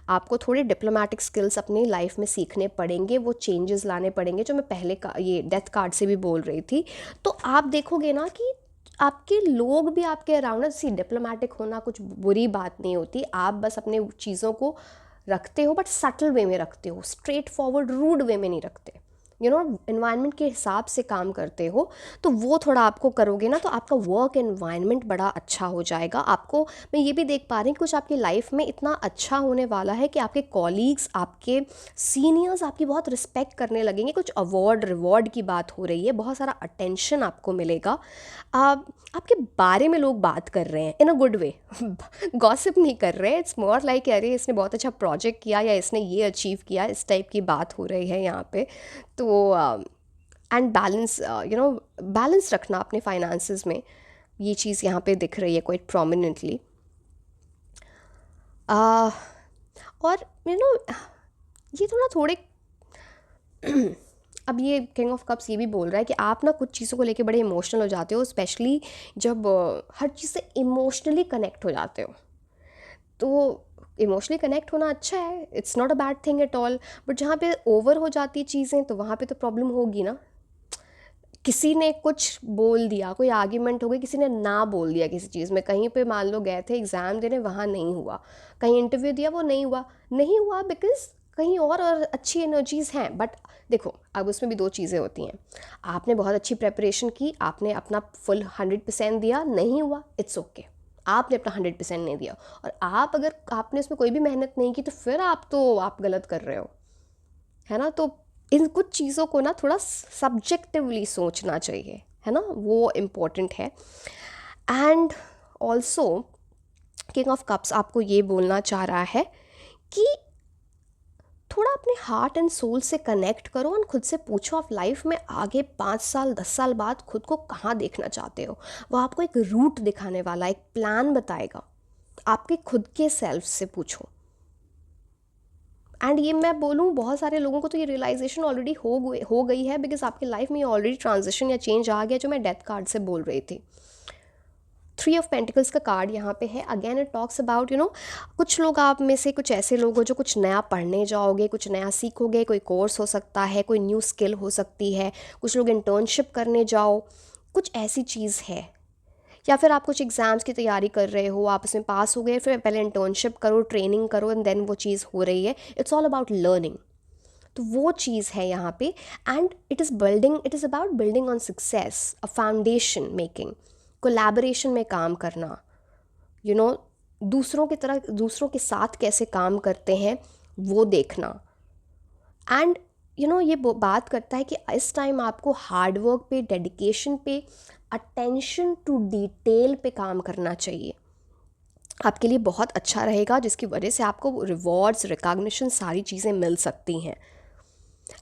आपको थोड़े डिप्लोमेटिक स्किल्स अपनी लाइफ में सीखने पड़ेंगे, वो चेंजेस लाने पड़ेंगे, जो मैं पहले का ये डेथ कार्ड से भी बोल रही थी। तो आप देखोगे ना कि आपके लोग भी आपके अराउंड, सी डिप्लोमेटिक होना कुछ बुरी बात नहीं होती, आप बस अपने चीज़ों को रखते हो, बट सटल वे में रखते हो, स्ट्रेट फॉरवर्ड रूड वे में नहीं रखते, एनवायरनमेंट के हिसाब से काम करते हो। तो वो थोड़ा आपको करोगे ना, तो आपका वर्क एनवायरनमेंट बड़ा अच्छा हो जाएगा। आपको, मैं ये भी देख पा रही हूँ कुछ आपकी लाइफ में इतना अच्छा होने वाला है कि आपके कॉलीग्स, आपके सीनियर्स आपकी बहुत रिस्पेक्ट करने लगेंगे। कुछ अवार्ड रिवॉर्ड की बात हो रही है, बहुत सारा अटेंशन आपको मिलेगा। आपके बारे में लोग बात कर रहे हैं इन अ गुड वे, गॉसिप नहीं कर रहे हैं, इट्स मोर लाइक अरे इसने बहुत अच्छा प्रोजेक्ट किया या इसने ये अचीव किया, इस टाइप की बात हो रही है यहाँ पे। तो एंड बैलेंस, बैलेंस रखना अपने फाइनेंसेस में, ये चीज़ यहाँ पे दिख रही है क्वाइट प्रोमिनेंटली। और ये तो ना थोड़े अब ये किंग ऑफ कप्स ये भी बोल रहा है कि आप ना कुछ चीज़ों को लेके बड़े इमोशनल हो जाते हो, स्पेशली जब हर चीज़ से इमोशनली कनेक्ट हो जाते हो। तो इमोशनली कनेक्ट होना अच्छा है, it's not a bad thing at all, but जहाँ पे ओवर हो जाती चीज़ें, तो वहाँ पे तो प्रॉब्लम होगी ना। किसी ने कुछ बोल दिया, कोई आर्ग्यूमेंट हो गई, किसी ने ना बोल दिया किसी चीज़ में, कहीं पे मान लो गए थे एग्ज़ाम देने, वहाँ नहीं हुआ, कहीं इंटरव्यू दिया वो नहीं हुआ बिकॉज कहीं और अच्छी एनर्जीज़ हैं। बट देखो अब उसमें भी दो चीज़ें होती हैं, आपने बहुत अच्छी प्रेपरेशन की, आपने अपना फुल 100% दिया, नहीं हुआ, इट्स ओके, आपने अपना 100% नहीं दिया, और आप अगर आपने उसमें कोई भी मेहनत नहीं की तो फिर आप गलत कर रहे हो, है ना। तो इन कुछ चीज़ों को ना थोड़ा सब्जेक्टिवली सोचना चाहिए, है ना, वो इम्पोर्टेंट है। And also king of cups आपको ये बोलना चाह रहा है कि थोड़ा अपने हार्ट एंड सोल से कनेक्ट करो और खुद से पूछो आप लाइफ में आगे 5 साल 10 साल बाद खुद को कहाँ देखना चाहते हो। वो आपको एक रूट दिखाने वाला, एक प्लान बताएगा। आपके खुद के सेल्फ से पूछो। एंड ये मैं बोलूँ बहुत सारे लोगों को तो ये रियलाइजेशन ऑलरेडी हो गई है, बिकॉज आपकी लाइफ में ऑलरेडी ट्रांजिशन या चेंज आ गया, जो मैं डेथ कार्ड से बोल रही थी। 3 ऑफ पेंटिकल्स का कार्ड यहाँ पे है। अगेन इट टॉक्स अबाउट कुछ लोग आप में से कुछ ऐसे लोग हो जो कुछ नया पढ़ने जाओगे, कुछ नया सीखोगे, कोई कोर्स हो सकता है, कोई न्यू स्किल हो सकती है, कुछ लोग इंटर्नशिप करने जाओ, कुछ ऐसी चीज़ है। या फिर आप कुछ एग्ज़ाम्स की तैयारी कर रहे हो, आप उसमें पास हो गए, फिर पहले इंटर्नशिप करो, ट्रेनिंग करो, एंड देन वो चीज़ हो रही है। It's all about learning. तो वो चीज़ है यहाँ पे। And it is about building on success, a foundation making, collaboration में काम करना, यू नो दूसरों के साथ कैसे काम करते हैं वो देखना। एंड ये बात करता है कि इस टाइम आपको हार्डवर्क पे, डेडिकेशन पे, अटेंशन टू डिटेल पे काम करना चाहिए। आपके लिए बहुत अच्छा रहेगा, जिसकी वजह से आपको रिवॉर्ड्स, रिकॉग्निशन, सारी चीज़ें मिल सकती हैं।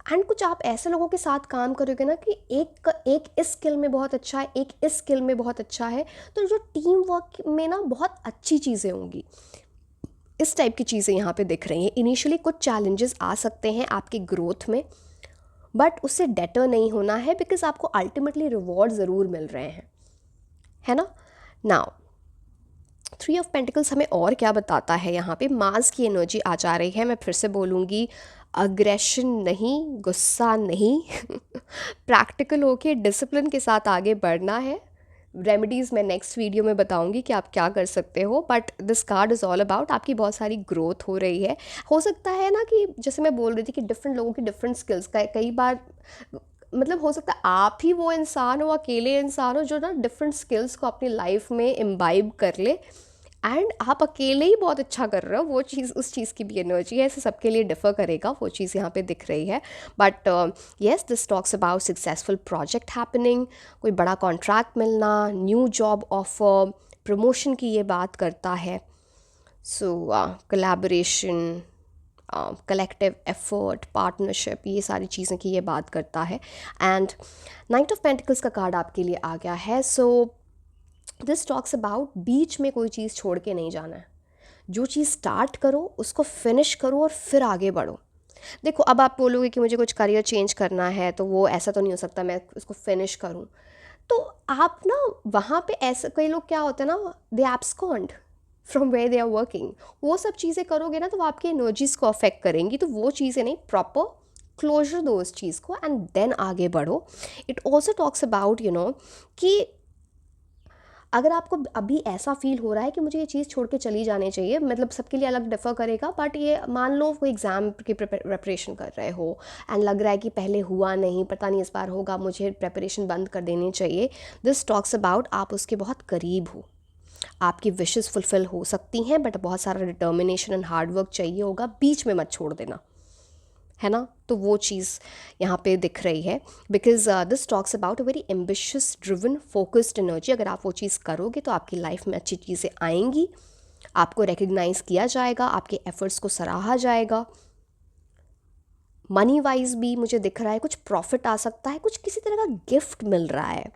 एंड कुछ आप ऐसे लोगों के साथ काम करोगे ना कि एक इस स्किल में बहुत अच्छा है, एक इस स्किल में बहुत अच्छा है, तो जो टीम वर्क में ना बहुत अच्छी चीज़ें होंगी। इस टाइप की चीज़ें यहाँ पे दिख रही हैं। इनिशियली कुछ चैलेंजेस आ सकते हैं आपकी ग्रोथ में, बट उससे डेटर नहीं होना है, बिकॉज आपको अल्टीमेटली रिवॉर्ड ज़रूर मिल रहे हैं, है ना। नाउ 3 ऑफ पेंटिकल्स हमें और क्या बताता है यहाँ पे। मार्स की एनर्जी आ जा रही है। मैं फिर से बोलूँगी, अग्रेशन नहीं, गुस्सा नहीं प्रैक्टिकल होके डिसिप्लिन के साथ आगे बढ़ना है। रेमेडीज़ मैं नेक्स्ट वीडियो में बताऊंगी कि आप क्या कर सकते हो, but this card is all about आपकी बहुत सारी ग्रोथ हो रही है। हो सकता है ना कि जैसे मैं बोल रही थी कि डिफरेंट लोगों की डिफरेंट स्किल्स का कई बार मतलब हो सकता है आप ही वो इंसान हो, अकेले इंसान हो जो ना डिफरेंट स्किल्स को अपनी लाइफ में इम्बाइब कर ले, एंड आप अकेले ही बहुत अच्छा कर रहे हो। वो चीज़, उस चीज़ की भी एनर्जी है, ऐसे सबके लिए डिफ़र करेगा, वो चीज़ यहाँ पे दिख रही है। But yes, this talks about successful project happening, कोई बड़ा कॉन्ट्रैक्ट मिलना, न्यू जॉब ऑफर, प्रमोशन की ये बात करता है। सो कोलैबोरेशन, कलेक्टिव एफर्ट, पार्टनरशिप, ये सारी चीज़ें की ये बात करता है। एंड नाइट ऑफ पेंटिकल्स का कार्ड आपके लिए आ गया है। सो दिस टॉक्स अबाउट बीच में कोई चीज़ छोड़ के नहीं जाना है। जो चीज़ स्टार्ट करो उसको फिनिश करो और फिर आगे बढ़ो। देखो अब आप बोलोगे कि मुझे कुछ करियर चेंज करना है, तो वो ऐसा तो नहीं हो सकता मैं उसको फिनिश करूँ। तो आप ना वहाँ पे ऐसे कई लोग क्या होते हैं ना, they abscond from where they are working. वो सब चीज़ें करोगे ना तो वो आपकी एनर्जीज़ को अफेक्ट करेंगी। तो वो चीज़ें नहीं, प्रॉपर क्लोजर दो उस चीज़ को एंड देन आगे बढ़ो। इट ऑल्सो टॉक्स अबाउट कि अगर आपको अभी ऐसा फील हो रहा है कि मुझे ये चीज़ छोड़ के चली जानी चाहिए, मतलब सबके लिए अलग डिफ़र करेगा, बट ये मान लो कोई एग्ज़ाम की प्रिपरेशन कर रहे हो एंड लग रहा है कि पहले हुआ नहीं, पता नहीं इस बार होगा, मुझे प्रिपरेशन बंद कर देनी चाहिए। दिस टॉक्स अबाउट आप उसके बहुत करीब हो, आपकी विशेस फुलफ़िल हो सकती हैं, बट बहुत सारा डिटर्मिनेशन एंड हार्डवर्क चाहिए होगा, बीच में मत छोड़ देना, है ना। तो वो चीज़ यहाँ पे दिख रही है, because this talks about a very ambitious, driven, focused energy. अगर आप वो चीज़ करोगे तो आपकी लाइफ में अच्छी चीज़ें आएंगी, आपको रिकग्नाइज़ किया जाएगा, आपके एफर्ट्स को सराहा जाएगा। मनी वाइज भी मुझे दिख रहा है कुछ प्रॉफिट आ सकता है, कुछ किसी तरह का गिफ्ट मिल रहा है,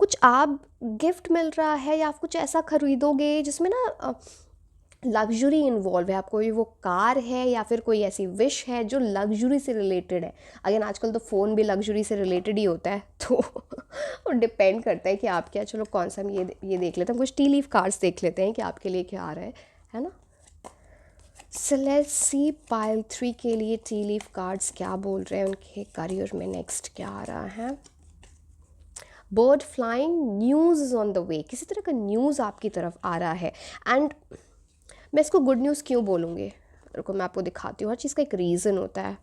कुछ आप गिफ्ट मिल रहा है, या आप कुछ ऐसा खरीदोगे जिसमें ना लग्जरी इन्वॉल्व है। आपको वो कार है या फिर कोई ऐसी विश है जो लग्जरी से रिलेटेड है। अगेन आजकल तो फ़ोन भी लग्जरी से रिलेटेड ही होता है, तो वो डिपेंड करता है कि आप क्या, चलो कौन सा हम ये देख लेते हैं, कुछ टी लीफ कार्ड्स देख लेते हैं कि आपके लिए क्या आ रहा है ना। सो लेट्स सी पाइल 3 के लिए टी लीफ कार्ड्स क्या बोल रहे हैं, उनके करियर में नेक्स्ट क्या आ रहा है। Bird flying, news is on the way, किसी तरह का न्यूज़ आपकी तरफ आ रहा है। एंड मैं इसको गुड न्यूज़ क्यों बोलूँगी, रुको मैं आपको दिखाती हूँ, हर चीज़ का एक रीज़न होता है।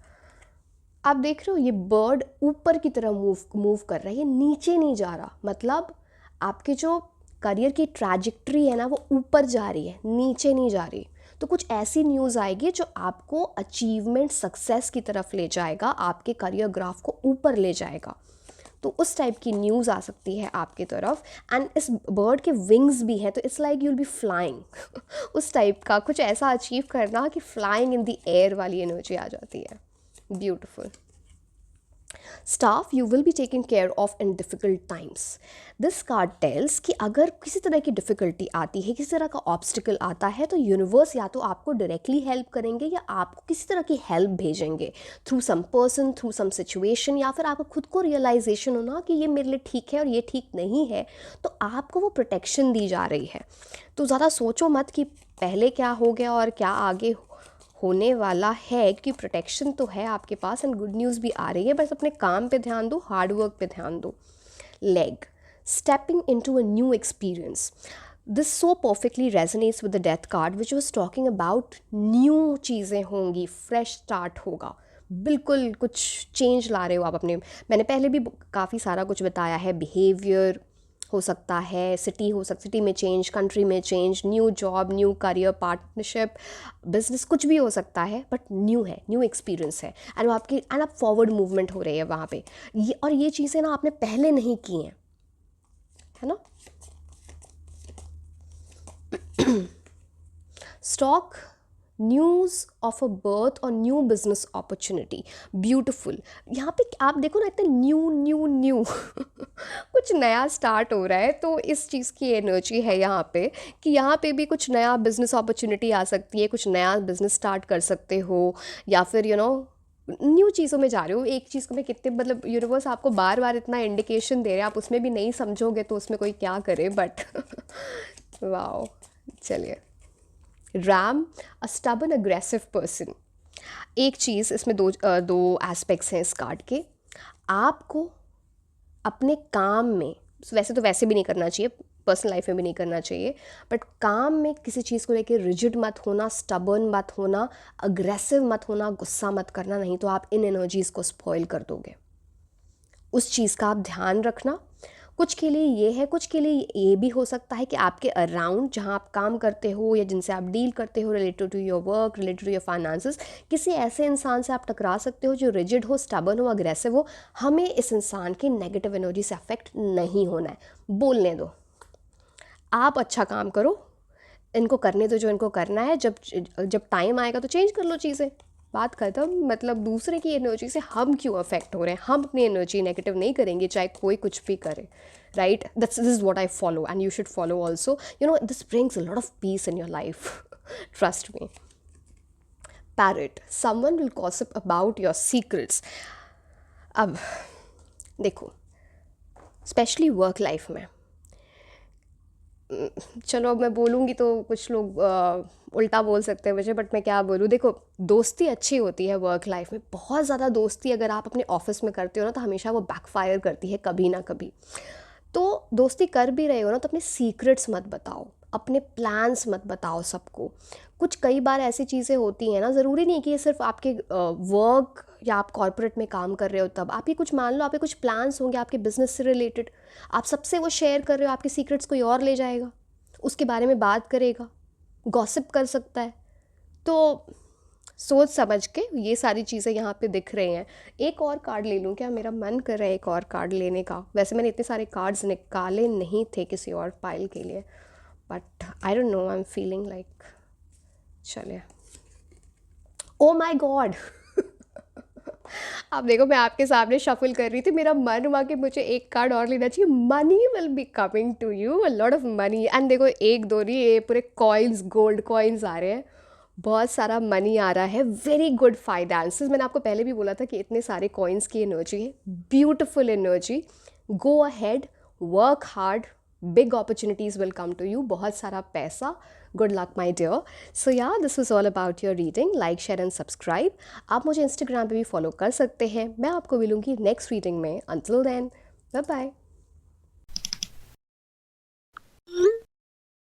आप देख रहे हो ये बर्ड ऊपर की तरह मूव कर रहा है, ये नीचे नहीं जा रहा, मतलब आपके जो करियर की ट्रैजेक्टरी है ना वो ऊपर जा रही है, नीचे नहीं जा रही। तो कुछ ऐसी न्यूज़ आएगी जो आपको अचीवमेंट सक्सेस की तरफ ले जाएगा, आपके करियर ग्राफ को ऊपर ले जाएगा। तो उस टाइप की न्यूज़ आ सकती है आपकी तरफ। एंड इस बर्ड के विंग्स भी हैं, तो it's like you will be flying उस टाइप का कुछ ऐसा अचीव करना कि फ्लाइंग इन द एयर वाली एनर्जी आ जाती है। Beautiful. Staff, you will be taken care of in difficult times. This card tells कि अगर किसी तरह की डिफ़िकल्टी आती है, किसी तरह का ऑब्स्टिकल आता है, तो यूनिवर्स या तो आपको डायरेक्टली हेल्प करेंगे या आपको किसी तरह की हेल्प भेजेंगे through some person, through some situation, या फिर आपको खुद को रियलाइजेशन होना कि ये मेरे लिए ठीक है और ये ठीक नहीं है, तो आपको वो प्रोटेक्शन दी जा रही है। तो ज़्यादा सोचो मत कि पहले क्या हो गया और क्या आगे होने वाला है, कि प्रोटेक्शन तो है आपके पास एंड गुड न्यूज़ भी आ रही है। बस अपने काम पे ध्यान दो, हार्ड वर्क पे ध्यान दो। Leg, stepping into a new experience, this so perfectly resonates with the death card which was talking about new चीज़ें होंगी, फ्रेश स्टार्ट होगा, बिल्कुल कुछ चेंज ला रहे हो आप अपने। मैंने पहले भी काफ़ी सारा कुछ बताया है, बिहेवियर हो सकता है, सिटी हो सकती, सिटी में चेंज, कंट्री में change, new job, new career, partnership, business, कुछ भी हो सकता है, बट न्यू है, न्यू एक्सपीरियंस है। एंड आपकी एंड आप फॉरवर्ड मूवमेंट हो रही है वहाँ पे, ये और ये चीज़ें ना आपने पहले नहीं की हैं, है ना। Stock, news of a birth और न्यू बिजनेस अपॉर्चुनिटी, ब्यूटिफुल। यहाँ पे आप देखो ना, इतने न्यू न्यू न्यू कुछ नया स्टार्ट हो रहा है, तो इस चीज़ की एनर्जी है यहाँ पे कि यहाँ पे भी कुछ नया बिजनेस अपॉर्चुनिटी आ सकती है, कुछ नया बिजनेस स्टार्ट कर सकते हो, या फिर न्यू चीज़ों में जा रहे हो। एक चीज़ को मैं कितने, मतलब यूनिवर्स आपको बार बार इतना इंडिकेशन दे रहे हैं, आप उसमें भी नहीं समझोगे तो उसमें कोई क्या करे, बट वाओ। चलिए, रैम, अ स्टबर्न अग्रेसिव पर्सन। एक चीज़ इसमें दो एस्पेक्ट्स हैं इस कार्ड के। आपको अपने काम में, वैसे तो वैसे भी नहीं करना चाहिए, पर्सनल लाइफ में भी नहीं करना चाहिए, बट काम में किसी चीज़ को लेकर रिजिड मत होना, स्टबर्न मत होना, अग्रेसिव मत होना, गुस्सा मत करना, नहीं तो आप इन एनर्जीज़ को स्पॉइल कर दोगे। उस चीज़ का आप ध्यान रखना। कुछ के लिए ये है, कुछ के लिए ये भी हो सकता है कि आपके अराउंड जहाँ आप काम करते हो या जिनसे आप डील करते हो, related to your work, related to your finances, किसी ऐसे इंसान से आप टकरा सकते हो जो रिजिड हो, स्टबर्न हो, अग्रेसिव हो। हमें इस इंसान की नेगेटिव एनर्जी से अफेक्ट नहीं होना है, बोलने दो, आप अच्छा काम करो, इनको करने दो जो इनको करना है, जब जब टाइम आएगा तो चेंज कर लो चीज़ें, बात ख़त्म। मतलब दूसरे की एनर्जी से हम क्यों अफेक्ट हो रहे हैं, हम अपनी एनर्जी नेगेटिव नहीं करेंगे चाहे कोई कुछ भी करे, right. This is what I follow and you should follow also. This brings a lot of peace in your life, trust me. Parrot, someone will gossip about your secrets. अब देखो, specially work life में, चलो अब मैं बोलूँगी तो कुछ लोग उल्टा बोल सकते हैं मुझे, बट मैं क्या बोलूँ। देखो, दोस्ती अच्छी होती है वर्क लाइफ में, बहुत ज़्यादा दोस्ती अगर आप अपने ऑफिस में करते हो ना, तो हमेशा वो बैकफायर करती है कभी ना कभी। तो दोस्ती कर भी रहे हो ना, तो अपने सीक्रेट्स मत बताओ, अपने प्लान्स मत बताओ सबको। कुछ कई बार ऐसी चीज़ें होती हैं ना, ज़रूरी नहीं कि ये सिर्फ आपके वर्क या आप कॉर्पोरेट में काम कर रहे हो तब, आपके कुछ, मान लो आपके कुछ प्लान्स होंगे आपके बिजनेस से रिलेटेड, आप सबसे वो शेयर कर रहे हो, आपके सीक्रेट्स कोई और ले जाएगा, उसके बारे में बात करेगा, गॉसिप कर सकता है। तो सोच समझ के ये सारी चीज़ें यहाँ पे दिख रही हैं। एक और कार्ड ले लूँ क्या, मेरा मन कर रहा है एक और कार्ड लेने का। वैसे मैंने इतने सारे कार्ड्स निकाले नहीं थे किसी और पाइल के लिए, but I don't know, I am feeling like, चलिए। ओ माय गॉड अब देखो, मैं आपके सामने शफल कर रही थी, मेरा मन हुआ कि मुझे एक कार्ड और लेना चाहिए। Money will be coming to you, a lot of money. And देखो, एक दो नहीं, ये पूरे कॉइन्स, गोल्ड कॉइन्स आ रहे हैं, बहुत सारा मनी आ रहा है, वेरी गुड फाइनेंसेस। मैंने आपको पहले भी बोला था कि इतने सारे कॉइन्स की एनर्जी है, beautiful energy. Go ahead, work hard, big opportunities will come to you, बहुत सारा पैसा. Good luck my dear. So yeah this is all about your reading. Like share and subscribe. आप मुझे इंस्टाग्राम पे भी follow कर सकते हैं. मैं आपको मिलूँगी नेक्स्ट रीडिंग में. Until then, bye bye.